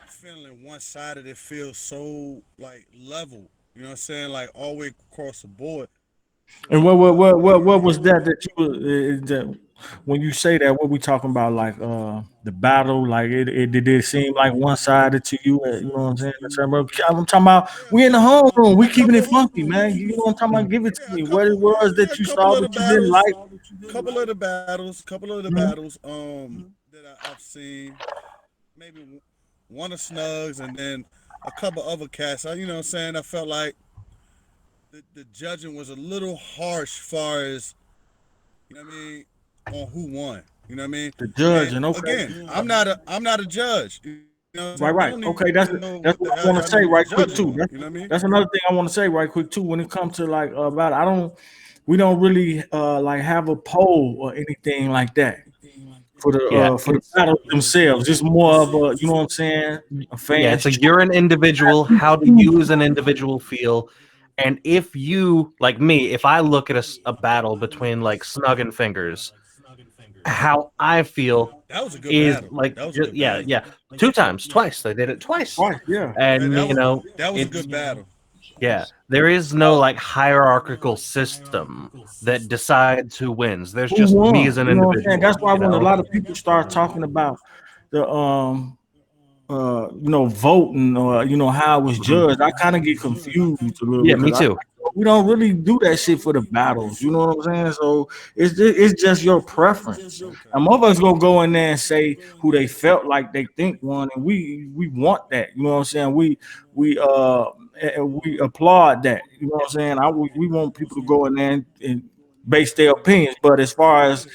feeling one sided. It feels so like level. You know what I'm saying? Like all the way across the board. And Feels like what was that you that when you say that, what we talking about, like the battle, like it did it seem like one sided to you, you know what I'm saying? I'm talking about we in the home room, we keeping it funky, man. You know what I'm talking about? Give it to me. What it was yeah, that you saw that you didn't like. couple of the Mhm. battles that I've seen. Maybe one of Snugs and then a couple other cats. You know what I'm saying? I felt like the judging was a little harsh far as what I mean on who won. You know what I mean? The judge, And and okay, again, I'm not a judge. You know what I'm saying? right, I right. don't Okay, even know what that's the what hell I want y'all to say niggas right quick judging too. on. You know what I mean? That's another thing I want to say right quick too. When it comes to like about, I don't, we don't really like have a poll or anything like that Yeah, for the it's battles themselves. It's more of a, you know what I'm saying, a yeah, it's fan's like choice. you're an individual. How do you as an individual feel? And if you like me, if I look at a battle between like Snug and Fingers, how I feel That was a good is battle. like That was a good yeah, battle. yeah, two times, twice. They did it twice, Right, yeah. That, and that was that was a it's good battle. yeah. There is no like hierarchical system that decides who wins. There's Who just me as won? an You know what I'm saying? individual. That's why when a lot of people start talking about the voting or how it was Mhm. judged, I kind of get confused a little Yeah, bit me because too. we don't really do that shit for the battles. You know what I'm saying? So it's just your preference. Okay. And motherfuckers gonna go in there and say who they felt like they think won, and we want that. You know what I'm saying? We applaud that. You know what I'm saying? We want people to go in there and base their opinions. But as far as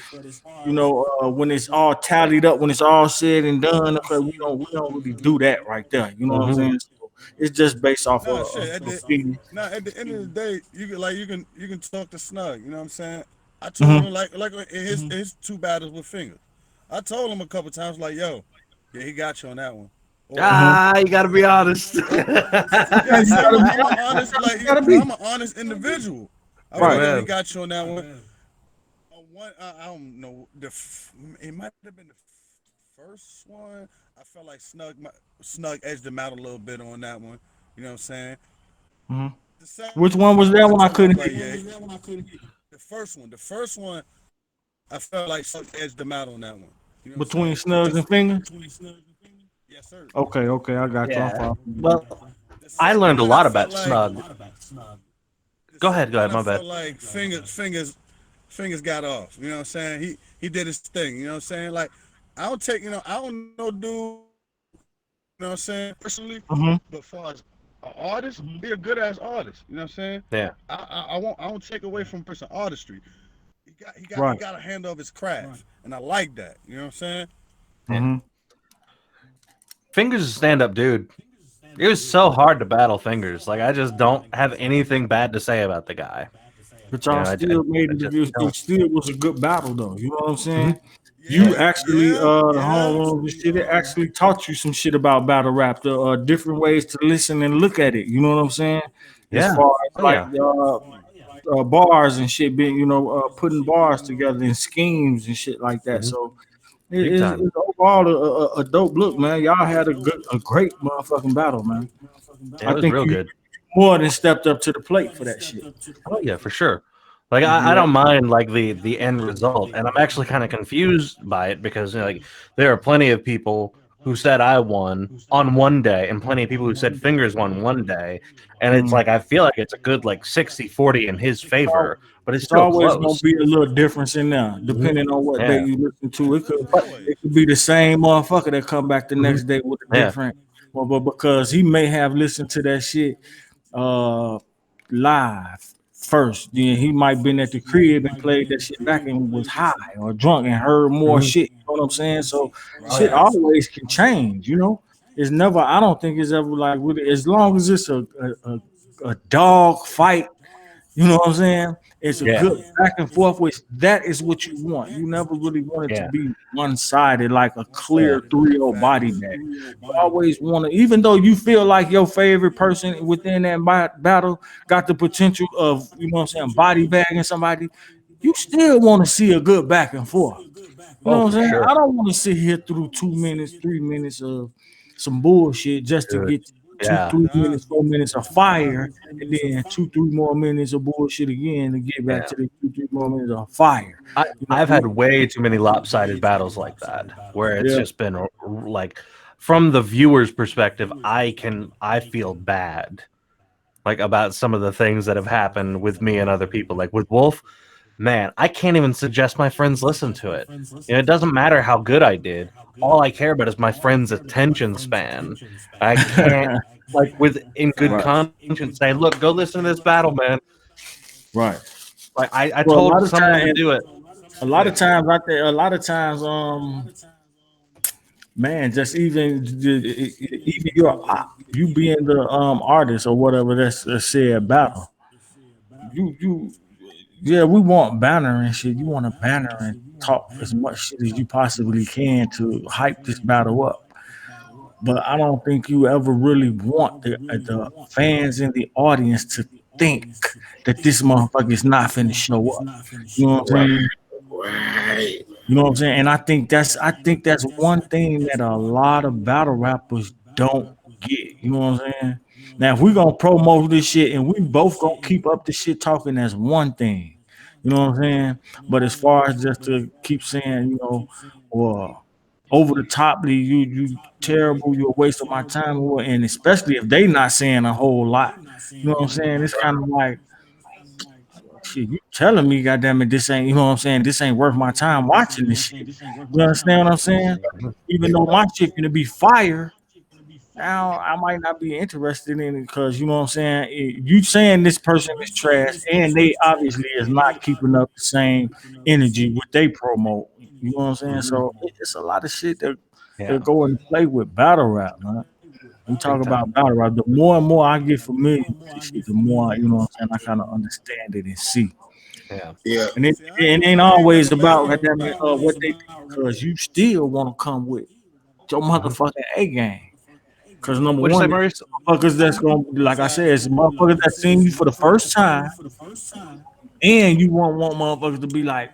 when it's all tallied up, when it's all said and done, okay, we don't really do that right there. You know what I'm Hmm. saying? So it's just based off Nah, of shit. opinion. At the end of the day, you can talk to Snug. You know what I'm saying? I told Hmm. him like in his two battles with Finger. I told him a couple times like, yo, yeah, he got you on that one. Hmm. Ah, you got to be honest. Or Yeah, yeah, you see, gotta be I'm an honest. honest You gotta be I'm an honest individual. I was like, right. yo, he Amen. got you on that one. I don't know it might have been the first one. I felt like Snug edged him out a little bit on that one. You know what I'm saying? Hmm. The second Which one was one, that I one? I told him couldn't like, hear you. yeah, the first one, I felt like Snug edged him out on that one. You know what I'm Between saying? Snugs and Fingers. Yes, sir. Okay, I got you. I'm Yeah. following you. Well, The I second learned a one, I lot felt about like Snug. the Go ahead, second go one, ahead. I My felt bad. like fingers got off. You know what I'm saying? He did his thing. You know what I'm saying? Like I don't take, I don't know, dude. You know what I'm saying? Personally, Hmm. but far as an artist, he a good ass artist. You know what I'm saying? Yeah. I won't take away from person artistry. He Right. got a hand of his craft, and I like that. You know what I'm saying? Yeah. Hmm. Fingers is a stand-up dude. It was so hard to battle Fingers. Like I just don't have anything bad to say about the guy. But y'all still made I it. just It don't. still was a good battle, though. You know what I'm saying? Mhm. You Yeah. actually, the homeroom and shit, it actually taught you some shit about battle rap, the different ways to listen and look at it. You know what I'm saying? As Yeah. far as Oh like yeah. bars and shit, being putting bars together in schemes and shit like that. Mhm. So Big time. it's overall a dope look, man. Y'all had a great motherfucking battle, man. Yeah, I it was think real you good. more than stepped up to the plate for that shit. Oh yeah, for sure. Like I Yeah. don't mind like the end result, and I'm actually kind of confused by it because like there are plenty of people who said I won on one day, and plenty of people who said Fingers won one day, and it's Mm. like I feel like it's a good like 60-40 in his favor, but it's It's still always gonna close. be a little difference in there, Mhm. depending on what day Yeah, you listen to. It could but it could be the same motherfucker that come back the mhm. next day with a Yeah, different, well, but because he may have listened to that shit uh live first. Then he might been at the crib and played that shit back and was high or drunk and heard more Mhm. shit. You know what I'm saying? So shit Right. always can change. You know, it's never. I don't think it's ever like really as long as it's a dog fight. You know what I'm saying? It's a Yeah, good back and forth, which that is what you want. You never really want it to yeah, be one sided, like a yeah, clear 3-0 body Facts. bag. You always want to, even though you feel like your favorite person within that battle got the potential of, you know what I'm saying, body bagging somebody, you still want to see a good back and forth. You oh know what I'm for saying? sure, I don't want to sit here through 2 minutes, 3 minutes of some bullshit just to dude. get two, Yeah, 3 minutes, Nah, 4 minutes of fire, and then 2, 3 more minutes of bullshit again to get back yeah. to the 2, 3 more minutes of fire. You know, I've had way too many lopsided battles like that where it's yeah, just been like from the viewer's perspective, I feel bad like about some of the things that have happened with me and other people. Like with Wolf, man, I can't even suggest my friends listen to it. You know, it doesn't matter how good I did. All I care about is my friend's attention span. I can't like with in good right, conscience say, look, go listen to this battle, man. right. Like I Well, told someone to do it. a lot of yeah. times out there, a lot of times, man, just even you being the artist or whatever that's said battle, you yeah, we want banner and shit. You want to banner and talk as much shit as you possibly can to hype this battle up. But I don't think you ever really want the fans in the audience to think that this motherfucker is not finna show up. You know what I'm Right, saying? right. You know what I'm saying? And I think that's one thing that a lot of battle rappers don't get. You know what I'm saying? Now if we gonna promote this shit and we both gonna keep up the shit talking, that's one thing. You know what I'm saying? But as far as just to keep saying, or over the toply, you terrible, you're a waste of my time, and especially if they not saying a whole lot. You know what I'm saying? It's kind of like shit, you telling me, goddamn it, this ain't, you know what I'm saying? This ain't worth my time watching this shit. You understand what I'm saying? Even Big though my facts. shit gonna be fire, now I might not be interested in it because you know what I'm saying. You saying this person is trash, and they obviously is not keeping up the same energy what they promote. You know what I'm saying? Mhm. So it's a lot of shit that Yeah, go and play with battle rap, man. We talk big time. about battle rap. The more and more I get familiar with this shit, the more you know what I'm saying. I kind of understand it and see. Yeah. Yeah, And See, it ain't I ain't always never about battled goddamn it, nobody. what they think, because you still want to come with your Mhm. motherfucking A game. Because number What'd you say, one, Maurice? motherfuckers that's gonna like I said, it's motherfuckers that seen you for the first time, and you want motherfuckers to be like,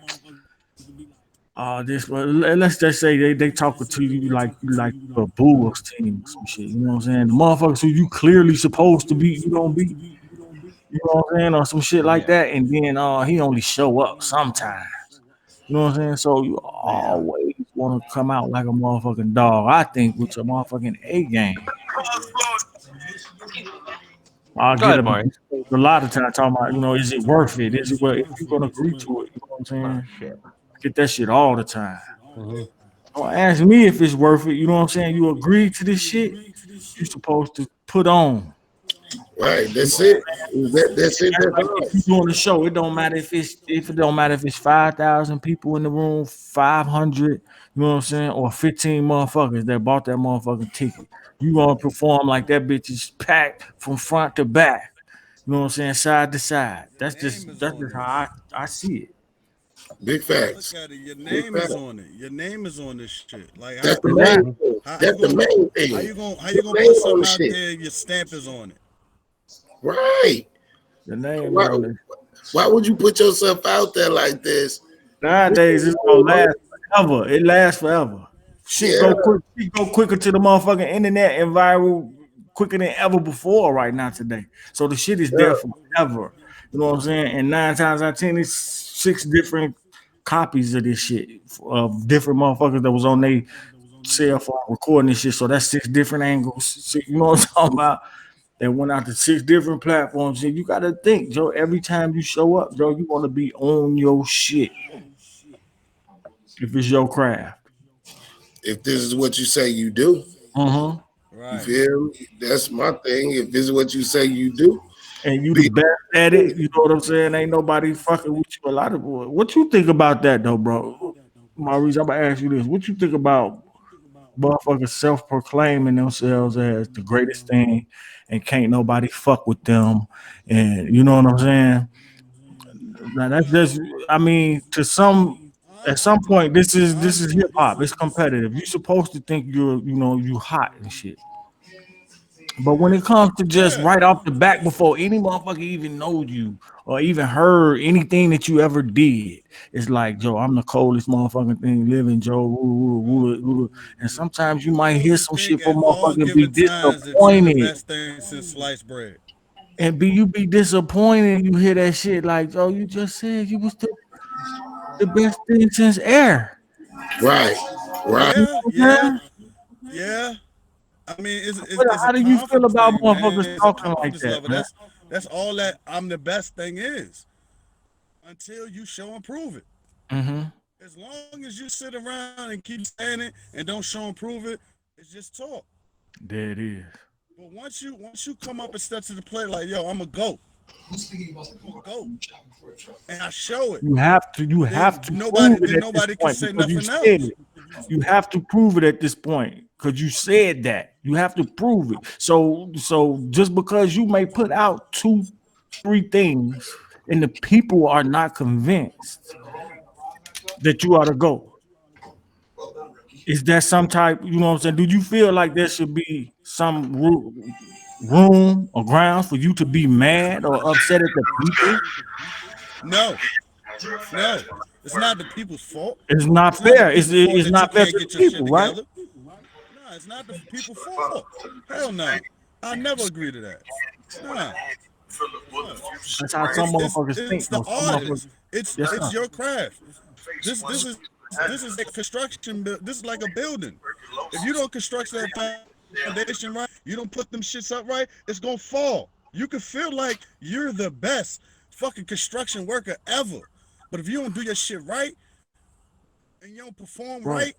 this. Well, let's just say they talking to you like a Bulls team or some shit. You know what I'm saying? The motherfuckers who you clearly supposed to be, you don't be. You know what I'm saying, or some shit like Yeah. that, and then he only show up sometimes. You know what I'm saying? So you Yeah. always want to come out like a motherfucking dog. I think with your motherfucking A game. I'll Go get ahead, up Maurice. a lot of time talking about, is it worth it? Is it what if you're gonna agree to it? You know what I'm Oh saying? shit. I get that shit all the time. Mhm. Don't ask me if it's worth it. You know what I'm saying? You agree to this shit, you supposed to put on. right. You know That's what it. I'm saying? That's it. That's That's like if all. you doing a show, it don't matter if it's 5,000 people in the room, 500, you know what I'm saying, or 15 motherfuckers that bought that motherfucking ticket. You gonna perform like that bitch is packed from front to back. You know what I'm saying, side to side. Your That's name just is that's on just how this. I see it. Big Look facts. at it. Your Big name is facts. on it. Your name is on this shit. Like That's the The main name, thing. how you That's the gonna main thing. how you Your gonna name put on something the out shit. there? Your stamp is on it. Right. the name is Why, on it. why would you put yourself out there like this? Nowadays, it's gonna last forever. It lasts forever. Shit Yeah, go quick. Shit go quicker to the motherfucking internet and viral quicker than ever before right now today. So the shit is there yeah. forever. You know what I'm saying? And 9 times out of 10, it's 6 different copies of this shit of different motherfuckers that was on their cell phone recording this shit. So that's 6 different angles. You know what I'm talking about? They went out to 6 different platforms. And you gotta think, Joe. Every time you show up, Joe, you want to be on your shit if it's your craft. If this is what you say you do, Uh-huh. you Right. feel me? That's my thing. If this is what you say you do, and you the best at it. You know what I'm saying? Ain't nobody fucking with you. A lot of what you think about that though, bro? Maurice, I'm gonna ask you this: what you think about motherfuckers self-proclaiming themselves as the greatest thing, and can't nobody fuck with them? And you know what I'm saying? Now that's just, I mean, to some, at some point, this is hip hop. It's competitive. You're supposed to think you hot and shit. But when it comes to just Yeah. right off the back, before any motherfucker even know you or even heard anything that you ever did, it's like, Joe, I'm the coldest motherfucking thing living, Joe. Woo, woo, woo, woo. And sometimes you might hear Supposed to some think shit for at all motherfucker and be given times that you the disappointed. best thing since sliced bread. And you be disappointed. You hear that shit like, Joe, you just said you was the best thing since air. Right, right. You Yeah, know what I'm yeah, saying? yeah. I mean, it's a How do you feel confidence about thing, man. motherfuckers It's a talking like confidence that, level. man? That's all that I'm the best thing is. Until you show and prove it. Mm-hmm. As long as you sit around and keep saying it and don't show and prove it, it's just talk. There it is. But once you come up and step to the plate like, yo, I'm a goat, and I show it, You have to prove then it at this nobody can point say because you nothing said else. it. You have to prove it at this point because you said that. You have to prove it. So just because you may put out two, three things and the people are not convinced that you ought to go, is that some type, you know what I'm saying? Do you feel like there should be some room or grounds for you to be mad or upset at the people? No, no, it's not the people's fault. It's not It's not the fair. It's, people's fault it's that you not fair can't to the get your shit people, right? together. No, it's not the people's fault. Hell no. I never agree to that. Nah, no. That's how some It's motherfuckers the think, though. Some artist. motherfuckers, It's yes, it's sir. your craft. This is like construction. This is like a building. If you don't construct that foundation right, you don't put them shits up right, it's gonna fall. You can feel like you're the best fucking construction worker ever, but if you don't do your shit right and you don't perform Right, right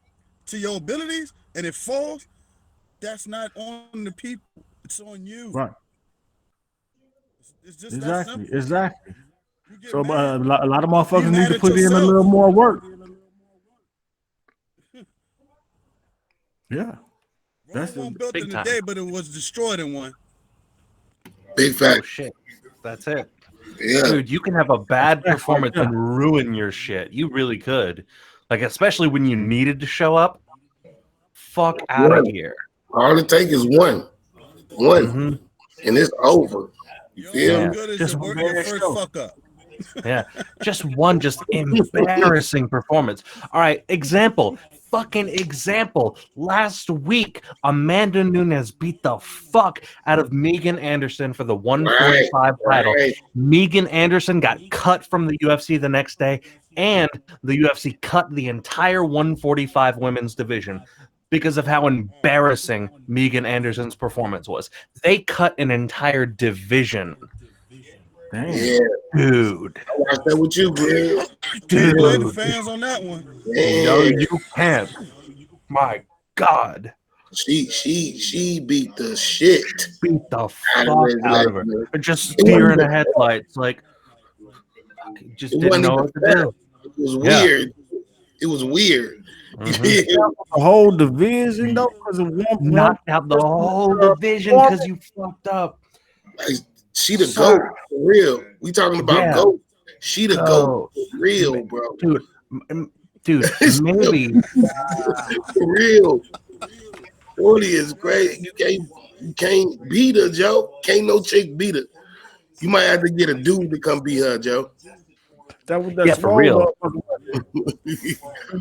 to your abilities and it falls, that's not on the people. It's on you. right. It's just that Exactly, simple. exactly. You get So mad. a lot of Be motherfuckers need mad to at put in a little yourself. more work. Yeah, that's Rome the wasn't built Big in a time. day, but it was destroyed in one. Big Oh fact. shit. That's it. Yeah. Dude, you can have a bad facts right performance there. and ruin your shit. You really could. Like, especially when you needed to show up. Fuck out of One. here. All it takes is one. One. Hmm. And it's over. You You're only feel as Yeah. me? good as Just your one work, your bad first show. fuck up. Yeah. Just one just embarrassing performance. All right. Example. Fucking example. Last week, Amanda Nunes beat the fuck out of Megan Anderson for the Right. 145 title. Right. Megan Anderson got cut from the UFC the next day, and the UFC cut the entire 145 women's division because of how embarrassing Megan Anderson's performance was. They cut an entire division. Damn. Yeah. Dude. I watched that with you, Greg. Can't blame the Dude. fans on that one. No, Man. you can't. My God. She beat the shit Beat the out of fuck out of her. Leslie. Just It wasn't deer in even the headlights. Like, it just didn't wasn't know even what to fair. do. It was Yeah. weird. It was weird. You Hmm. feel The whole division though, because of one Knocked out the person whole division performance. because you fucked up. like she the goat Sir. for real. We talking about Yeah. goat. She the goat Go. for real, bro. Dude. Dude, maybe. For real. Shorty is great. You can't beat her, Joe. Can't no chick beat her. You might have to get a dude to come beat her, Joe. That was that Yeah, for swole real. motherfucker.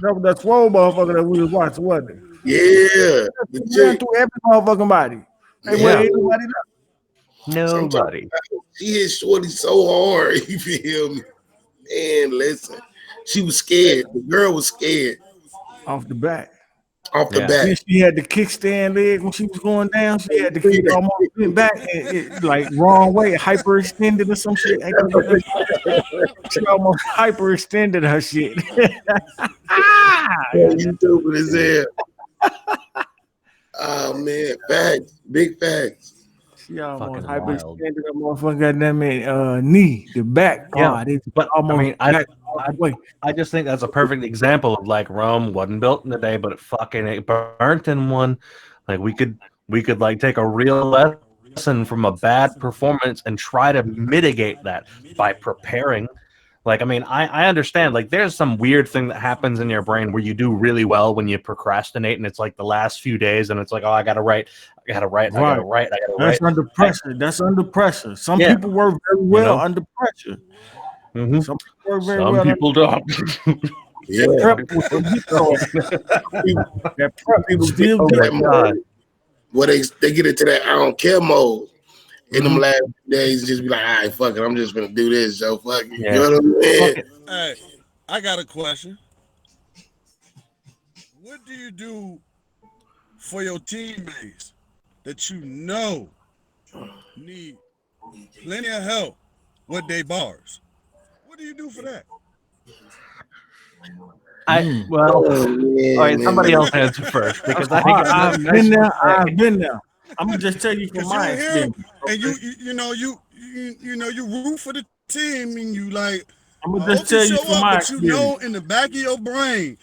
That was that swole motherfucker that we was watching, wasn't it? Yeah, the He ran chick. through every motherfucking body. Hey, where Yeah. Man, anybody left so I'm talking Nobody. about she hit Shorty so hard. You feel me? And listen, she was scared. The girl was scared off the back? off the Yeah. Then bat. she had the kickstand leg when she was going down. She had the kick Yeah. almost went back and like wrong way, hyperextended or some shit. Ain't that what that she almost hyperextended her shit. Yeah, you stupid as hell. Oh man, facts, big facts. She almost Fucking wild. hyperextended her motherfucking goddamn knee, the back Yeah, part. It but I almost mean, got all I, the way. I just think that's a perfect example of like Rome wasn't built in a day, but it burnt in one. Like we could like take a real lesson from a bad performance and try to mitigate that by preparing. Like, I mean, I understand. Like, there's some weird thing that happens in your brain where you do really well when you procrastinate, and it's like the last few days, and it's like, oh, I gotta write, I gotta write, I gotta Right. write, I gotta That's write. under pressure. That's under pressure. Some Yeah, people work very you well know. under pressure. Mm-hmm. Some people work very Some well under people don't. Yeah, that prep will still get your ass. people, That prep will people get still Oh in get my that you. god. mode where they get into that I don't care mode in them Mhm. last days. Just be like, all right, fuck it, I'm just gonna do this. So fuck it. You Yeah. know what I'm saying? Fuck it. Hey, I got a question. What do you do for your teammates that you know need plenty of help with their bars? What do you do for that? Well, Oh all right. man, Somebody man. else answer first because I All think right, I've been there. I've been there. I'm gonna just tell you from Cause you my hear experience. and Okay? you root for the team and you like I'm I gonna just hope he tell you show from up, my but you know experience. in the back of your brain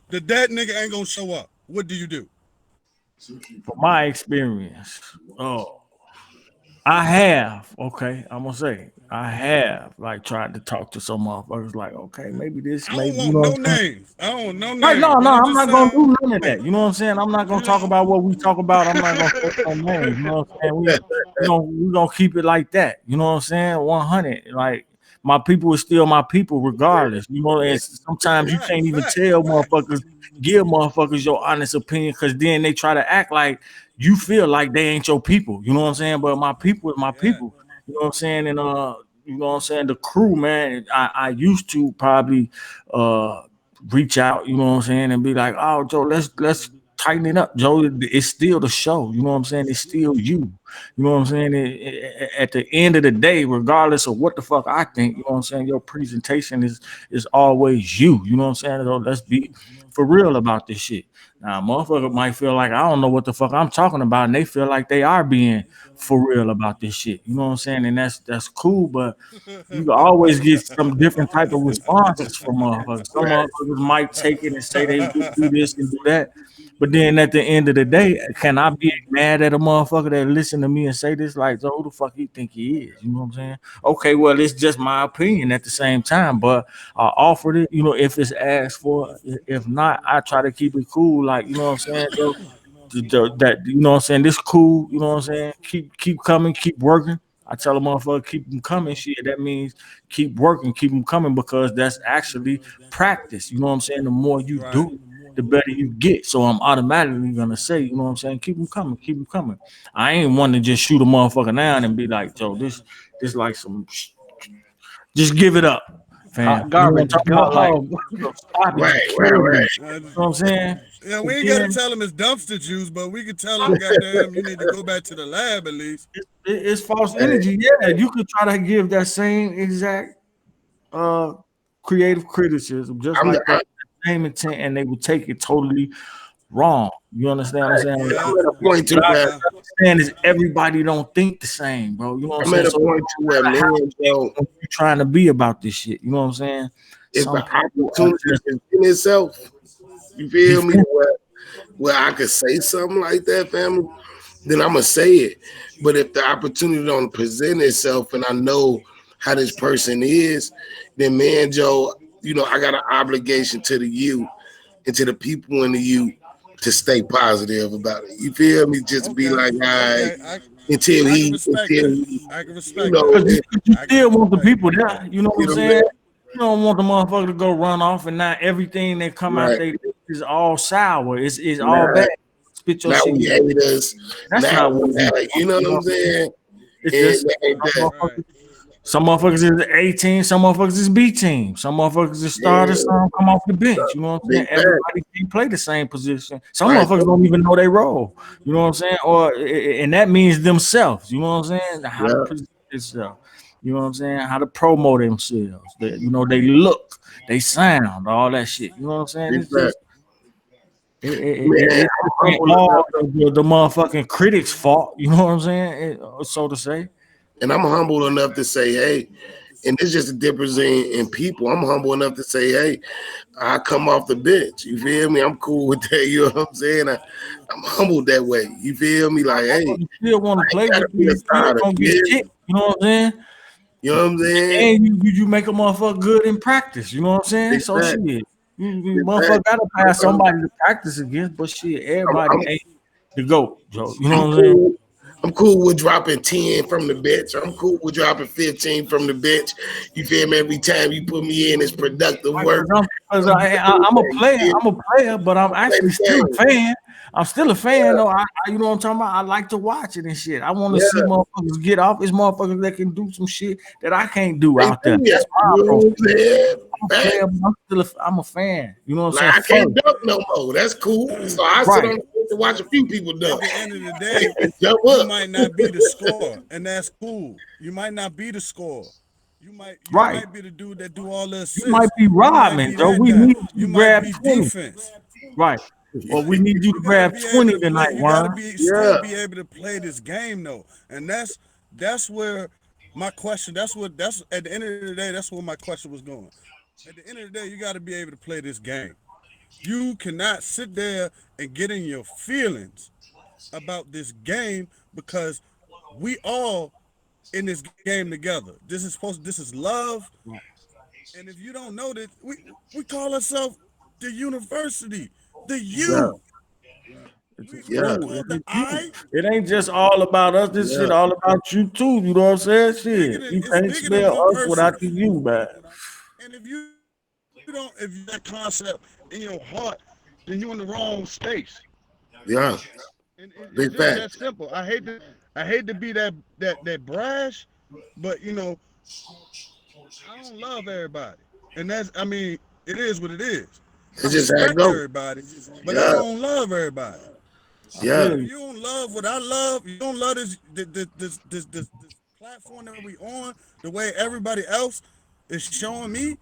that nigga ain't gonna show up. What do you do? From my experience. Oh, I have, okay, I'm gonna say I have like tried to talk to some motherfuckers like, okay, maybe this, I don't maybe you want know what no I'm saying? names. I don't want no Right, names, no, but no, I'm I'm just not gonna saying, do none of that. You know what I'm saying? I'm not gonna talk about what we talk about. I'm not gonna say no names. You know what I'm saying? We gonna keep it like that. You know what I'm saying? 100. Like my people is still my people, regardless. You know, and sometimes you can't even tell facts. motherfuckers, give motherfuckers your honest opinion, because then they try to act like you feel like they ain't your people. You know what I'm saying? But my people is my Yeah, people. You know what I'm saying? And you know what I'm saying? The crew, man. I used to probably reach out, you know what I'm saying, and be like, oh, Joe, let's tighten it up, Joe. It's still the show, you know what I'm saying? It's still you. You know what I'm saying? At the end of the day, regardless of what the fuck I think, you know what I'm saying, your presentation is always you. You know what I'm saying? So let's be for real about this shit. Now, motherfucker might feel like I don't know what the fuck I'm talking about, and they feel like they are being for real about this shit. You know what I'm saying? And that's cool, but you can always get some different type of responses from motherfuckers. Some Right. motherfuckers might take it and say they do this and do that. But then at the end of the day, can I be mad at a motherfucker that listen to me and say this? Like, so who the fuck you think he is? You know what I'm saying? Okay, well, it's just my opinion at the same time, but I offered it, you know, if it's asked for. If not, I try to keep it cool. Like, you know what I'm saying? Yo, that you know what I'm saying, this cool, you know what I'm saying, keep coming, keep working. I tell a motherfucker keep them coming. Shit, that means keep working, keep them coming, because that's actually practice. You know what I'm saying? The more you right. do it, the better you get. So I'm automatically gonna say, you know what I'm saying, keep them coming, keep them coming. I ain't one to just shoot a motherfucker down and be like, Joe, this like some just give it up, fam. Hot You know what I'm garbage. talking Go about? Like, home. so stop it, you Right, right, killing me. right. You Uh, know what I'm saying? yeah, we And ain't gotta then tell him it's dumpster juice, but we could tell him, goddamn, you need to go back to the lab at least. it's false Hey, energy. Yeah, you could try to give that same exact uh creative criticism, just I'm, like that same intent, and they would take it totally wrong. You understand what I'm saying? Yeah, I'm at a point too, What I man. yeah, understand is everybody don't think the same, bro. You know what I'm I'm saying? at a So point too where how man, Joe, you trying to be about this shit? You know what I'm saying? if Some an people are opportunity just presents itself, you feel me? defensive. Where I could say something like that, family, then I'm gonna say it. But if the opportunity don't present itself and I know how this person is, then man, Joe, you know, I got an obligation to the you and to the people in the you to stay positive about it. You feel me? Just be okay, like, all right, okay. until I can he, respect that. you I can respect know, that. Because you I can still want the respect people there. You know what you I'm know what I'm saying? saying? You don't want the motherfucker to go run off and not everything that come out Right. there is all sour. It's all Now, bad. Spit your now shit. we haters. That's Now not what we we like, you know want. what You know I'm what I'm saying? saying? It's And just ain't that. right. some motherfuckers is A team, some motherfuckers is B team, some motherfuckers is starters, Yeah, some come off the bench. You know what I'm saying? big fact. Everybody can't play the same position. Some Right. motherfuckers don't even know their role. You know what I'm saying? And that means themselves. You know what I'm saying? How to Yeah. present themselves. You know what I'm saying? How to promote themselves. You know, they look, they sound, all that shit. You know what I'm saying? Big It's fact. just Man, It I'm ain't humble enough, all the motherfucking critics' fault. You know what I'm saying? So to say. and I'm humble enough to say, hey, and it's just a difference in people. I'm humble enough to say, hey, I come off the bench. You feel me? I'm cool with that. You know what I'm saying? I'm humble that way. You feel me? Like, hey, You still want to I play ain't gotta with be you. a You still starter. gonna get Yeah. kicked. You know what I'm saying? You know what I'm saying? And you make a motherfucker good in practice. You know what I'm saying? Big So fact. shit, you Big fact. motherfucker gotta pass somebody to practice against. But shit, everybody I'm, ain't the GOAT, Joe. You I'm know what I'm saying? cool. I'm cool with dropping 10 from the bench. I'm cool with dropping 15 from the bench. You feel me? Every time you put me in, it's productive work. Because I'm I'm a player. yeah, I'm a player, but I'm play actually the still a game. fan. I'm still a fan, Yeah, though. You know what I'm talking about? I like to watch it and shit. I want to see yeah. motherfuckers get off. It's motherfuckers that can do some shit that I can't do They out there. do that. That's my You know approach. what I'm saying? I'm a Fact. player, but I'm a fan. You know what I'm Like saying? I can't First, dunk no more. That's cool. So I sit right. on the bench to watch a few people At dunk the end of the day, and jump you up. might not be the scorer, and that's cool. You might not be the scorer. You Right. might be the dude that do all the You might assists. be You might Rodman, be Joe. that We guy. need you You to might grab be 20. defense. Right. You, Well, we need you to you gotta grab be able 20 to play. tonight, You gotta Juan. be still Yeah. be able to play this game though, and that's where my question. That's at the end of the day. That's where my question was going. At the end of the day, you got to be able to play this game. You cannot sit there and get in your feelings about this game because we all in this game together. This is love. And if you don't know that, we call ourselves the university, the Yeah. U. It's We Yeah. not cool. called the I. It ain't just all about us. This shit Yeah. all about you too. You know what I'm saying? Bigger Shit. than You it's can't bigger than spell one us person. without the you, man. And if you that concept in your heart, then you're in the wrong space. Yeah. And it's Big just fact. that simple. I hate to be that brash, but I don't love everybody, and that's I mean it is what it is. I It's just how it respect go. everybody, but I Yeah. don't love everybody. I And Yeah. feel if you. you don't love what I love, you don't love this platform that we on the way everybody else is showing me,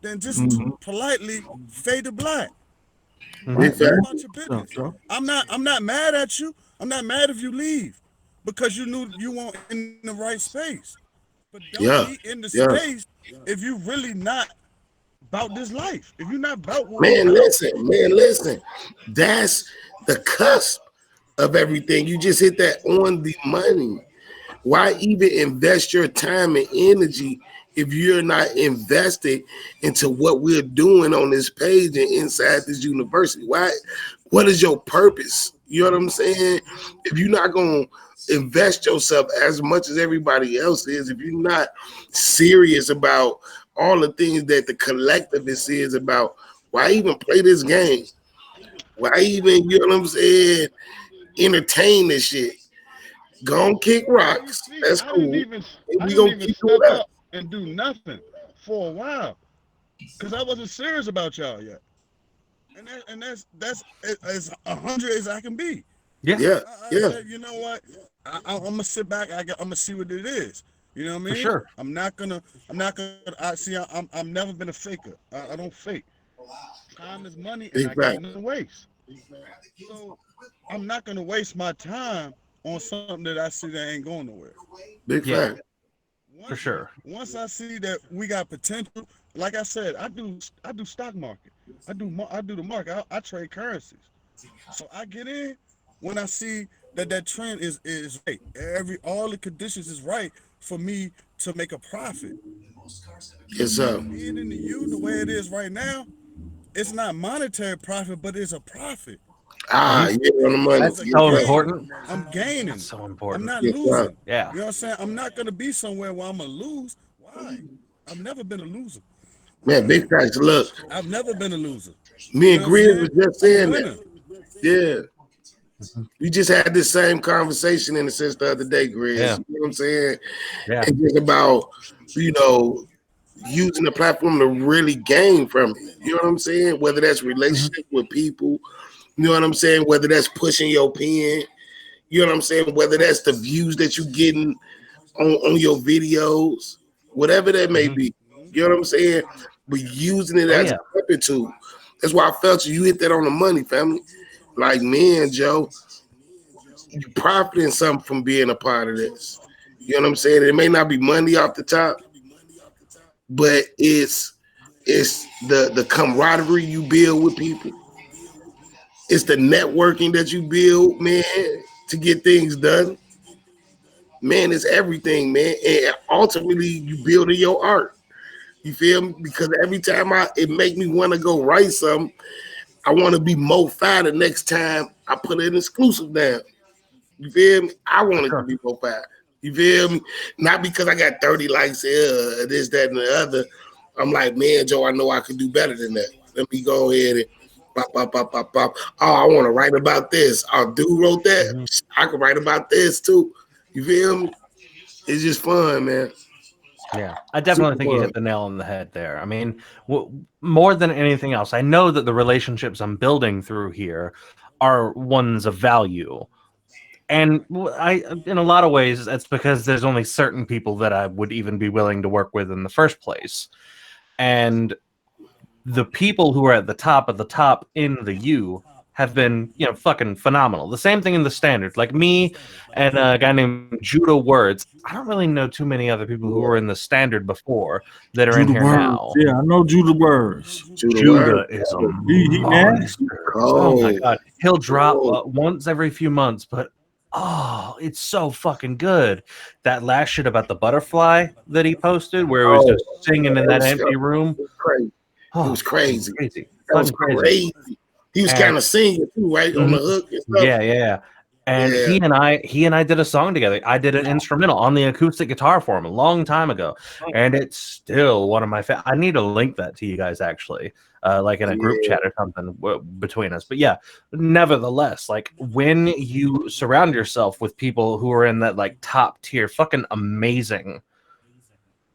then just Mm-hmm. politely fade to black. Big Right. Go fact. about your So, business. so, I'm not mad at you. I'm not mad if you leave because you knew you weren't in the right space. But don't be Yeah. in the Yeah. space if you really not about this life. If you're not about what we Man, about. listen. Man, listen. That's the cusp of everything. You just hit that on the money. Why even invest your time and energy if you're not invested into what we're doing on this page and inside this university? Why? What is your purpose? You know what I'm saying? If you're not gonna invest yourself as much as everybody else is, if you're not serious about all the things that the collectivist is about, why even play this game? Why even, you know what I'm saying, entertain this shit? Go and kick Well, you rocks. see, That's cool. And I we didn't gonna even keep doing step that. up and do nothing for a while because I wasn't serious about y'all yet. That's as 100 as I can be. Yeah, Yeah, I yeah, said, you know what? I'm gonna sit back. I'm gonna see what it is. You know what I for mean? sure. I'm not gonna. I see. I've never been a faker. I don't fake. Time is money, and big I got fact. no waste. So I'm not gonna waste my time on something that I see that ain't going nowhere. Big Yeah, fact. for Once sure. once I see that we got potential, like I said, I do stock market. I do the market. I trade currencies. So I get in when I see that that trend is right. All the conditions is right for me to make a profit. Yes, sir. Being in the U the way it is right now, it's not monetary profit, but it's a profit. Ah, Mhm. yeah, on the money. It's That's a Yes, so sir. gain. important. I'm That's gaining. so I'm important. not Yes, sir. losing. Yeah, You know what I'm saying? I'm not gonna be somewhere where I'm gonna lose. Why? I've never been a loser. Man, big facts. Look, I've never been a loser. me You and know what I'm Grizz was saying? just I'm a saying that. winner. Yeah. We just had this same conversation in a sense the other day, Grizz. yeah, You know what I'm saying? yeah. It's just about, you know, using the platform to really gain from it. You know what I'm saying? Whether that's Mhm. relationship with people, you know what I'm saying? Whether that's pushing your pen, you know what I'm saying? Whether that's the views that you're getting on your videos, whatever that may Mhm. be. You know what I'm saying? But using it Oh as a yeah. weapon tool. That's why I felt you hit that on the money, family. Like, man, Joe, you profiting something from being a part of this. You know what I'm saying? It may not be money off the top, but it's the camaraderie you build with people. It's the networking that you build, man, to get things done. Man, it's everything, man. And ultimately, you building your art. You feel me? Because every time it make me want to go write something, I want to be more fire the next time I put an exclusive down. You feel me? I want it to be more fire. You feel me? Not because I got 30 likes here, this, that, and the other. I'm like, man, Joe, I know I could do better than that. Let me go ahead and pop, pop, pop, pop, pop. Oh, I want to write about this. Oh, dude wrote that. I could write about this too. You feel me? It's just fun, man. Yeah, I definitely think you hit the nail on the head there. I mean, more than anything else, I know that the relationships I'm building through here are ones of value. And in a lot of ways, that's because there's only certain people that I would even be willing to work with in the first place. And the people who are at the top in the U have been, fucking phenomenal. The same thing in the standard. Like me and a guy named Judah Words. I don't really know too many other people who were in the standard before that are in here now. Yeah, I know Judah Words. Judah is a monster. Oh my god, he'll drop once every few months, but it's so fucking good. That last shit about the butterfly that he posted, where he was just singing in that empty room. It was crazy. Crazy. That was crazy. He was kind of singing too, right? On the hook and stuff. Yeah. And he and I did a song together. I did an instrumental on the acoustic guitar for him a long time ago, and it's still one of my I need to link that to you guys actually, like in a group chat or something between us. But yeah, nevertheless, like when you surround yourself with people who are in that like top tier, fucking amazing,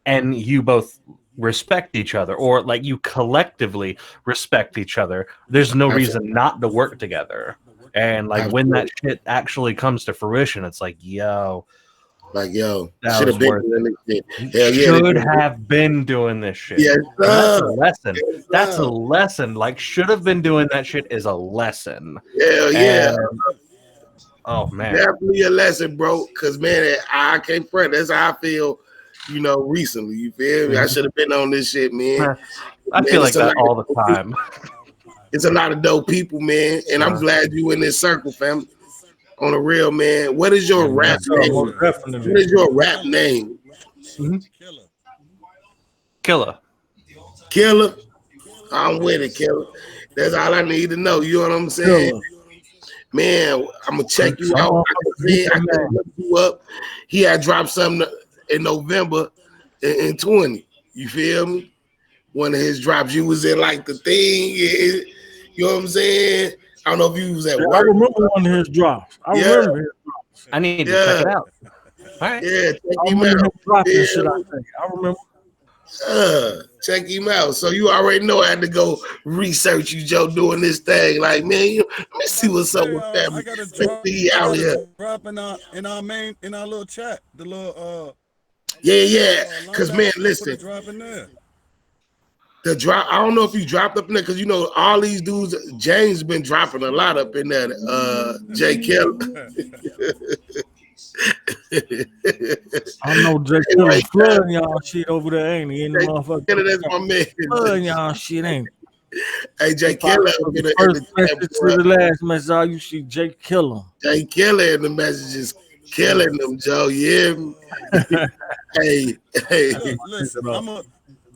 and you both respect each other, or like you collectively respect each other, there's no reason not to work together. And like when that shit actually comes to fruition, it's like, yo, should have been doing this shit. Should have been doing this shit. Yes, that's a lesson. That's a lesson. Like should have been doing that shit is a lesson. Yeah. Oh man, definitely a lesson, bro. Because man, I can't front. That's how I feel. Recently, you feel me? I should have been on this shit, man. I feel like that all the time. It's a lot of dope people, man, and I'm glad you in this circle, fam. On a real, man. What is your rap name? What is your rap name? Killa. Killa. I'm with it, Killa. That's all I need to know. You know what I'm saying? Man, I'm gonna check you out. I can look you up. He had dropped something in November in 20. You feel me? One of his drops. You was in like the thing. You know what I'm saying? I don't know if you was at work. I remember one of his drops. I remember his drops. I need to check it out. All right. Yeah, check him out. I remember. Check him out. So you already know I had to go research you, Joe, doing this thing. Like, man, let me see what's up with that. I got a drop in our little chat. The little Yeah. Cause man, listen. The drop, I don't know if you dropped up in there because all these dudes, James been dropping a lot up in there. Jay Killa. I know Jay Killa flooding y'all shit over there, ain't he? In the motherfucker. That's my man. Flooding y'all shit, ain't he? Hey, Jay Killa. The first message to the last message, all you see Jay Killa. Jay Killa in the messages killing them, Joe. Yeah. Hey. Listen,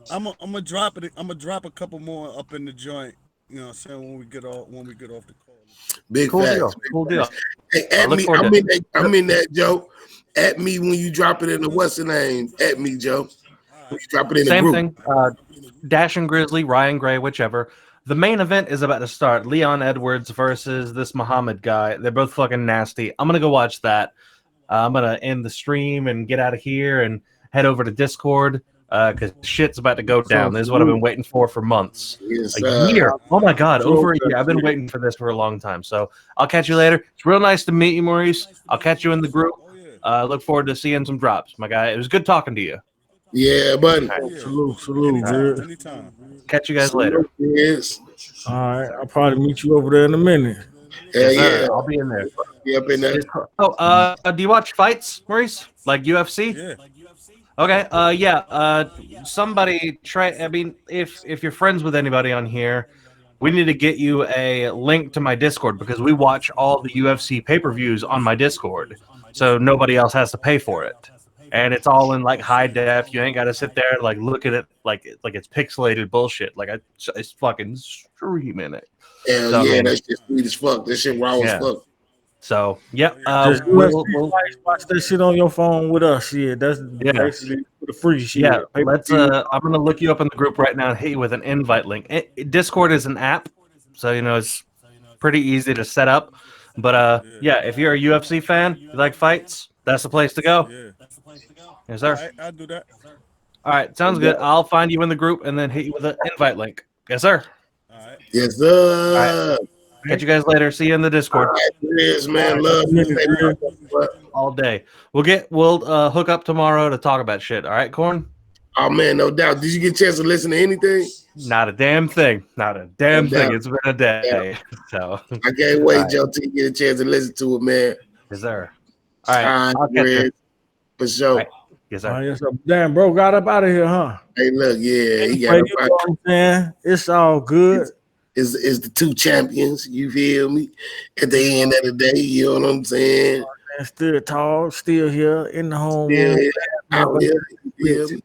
I'm gonna drop it. I'm gonna drop a couple more up in the joint. You know what I'm saying, when we get off the call. Big cool facts. Deal. Hey, at me, I'm in that, Joe. At me when you drop it in the what's the name? At me, Joe. When you drop it in the group. Same thing. Dash and Grizzly, Ryan Gray, whichever. The main event is about to start. Leon Edwards versus this Muhammad guy. They're both fucking nasty. I'm gonna go watch that. I'm gonna end the stream and get out of here and head over to Discord. Because shit's about to go down. This is what I've been waiting for months. A year. Oh my god, over a year. I've been waiting for this for a long time. So I'll catch you later. It's real nice to meet you, Maurice. I'll catch you in the group. Look forward to seeing some drops, my guy. It was good talking to you. Yeah, buddy. Yeah. Salute, Anytime. man. Anytime. Catch you guys later. Yes. All right, I'll probably meet you over there in a minute. Hell Yes, sir. yeah. I'll be in there. Be up in there. Oh, do you watch fights, Maurice? Like UFC? Yeah. Okay. Yeah. Somebody try. I mean, if you're friends with anybody on here, we need to get you a link to my Discord because we watch all the UFC pay-per-views on my Discord, so nobody else has to pay for it, and it's all in like high def. You ain't got to sit there and like look at it like it's pixelated bullshit. Like it's fucking streaming it. Hell So, yeah, man, that shit sweet as fuck. That shit raw as Yeah. fuck. So yeah, Just we'll watch that shit on your phone with us. Shit, that's Yeah. basically the free shit. Yeah, let's. Pay-per-view. I'm gonna look you up in the group right now and hit you with an invite link. Discord is an app, so it's pretty easy to set up. But yeah, if you're a UFC fan, you like fights, that's the place to go. Yeah. Yes, sir. All right, I'll do that. All right, sounds good. I'll find you in the group and then hit you with an invite link. Yes, sir. All right. Yes, sir. Catch you guys later. See you in the Discord Yes, man. Love you. all day. We'll hook up tomorrow to talk about shit. All right, Corn? Oh man, no doubt. Did you get a chance to listen to anything? Not a damn thing. Not a damn No thing. doubt. It's been a day. So I can't wait, All Joe, till you get a chance to listen to it, man. yes, sir. All right. All I'll right, catch you. Greg. For sure. All right. Yes, sir. Yes, sir. Damn, bro, got up out of here, huh? Hey, look, yeah, he Hey, got you know what I'm saying? It's all good. is the two champions. You feel me? At the end of the day, you know what I'm saying? And still tall, still here in the home Yeah, room. out here. You feel me?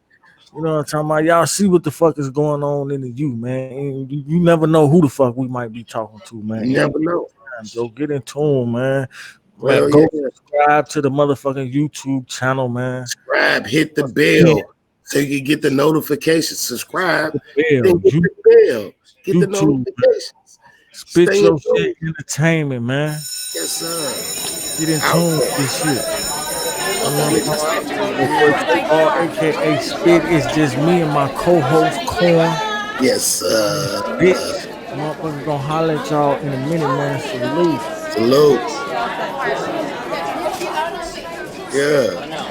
You know what I'm talking about? Y'all see what the fuck is going on in the U, man. And you never know who the fuck we might be talking to, man. You never know. Go get into them, man. Well, Go yeah. subscribe to the motherfucking YouTube channel, man. Subscribe, hit the bell so you can get the notifications. Subscribe, Bell, then get the bell. Get the YouTube. notifications. Spit Stay your in tune. shit entertainment, man. Yes, sir. Get in Out. tune with this shit. AKA Spit is just me and my co-host Corn. Yes, sir. Bitch. Motherfuckers gonna holler at y'all in a minute, man. Salute. Salute. Yeah.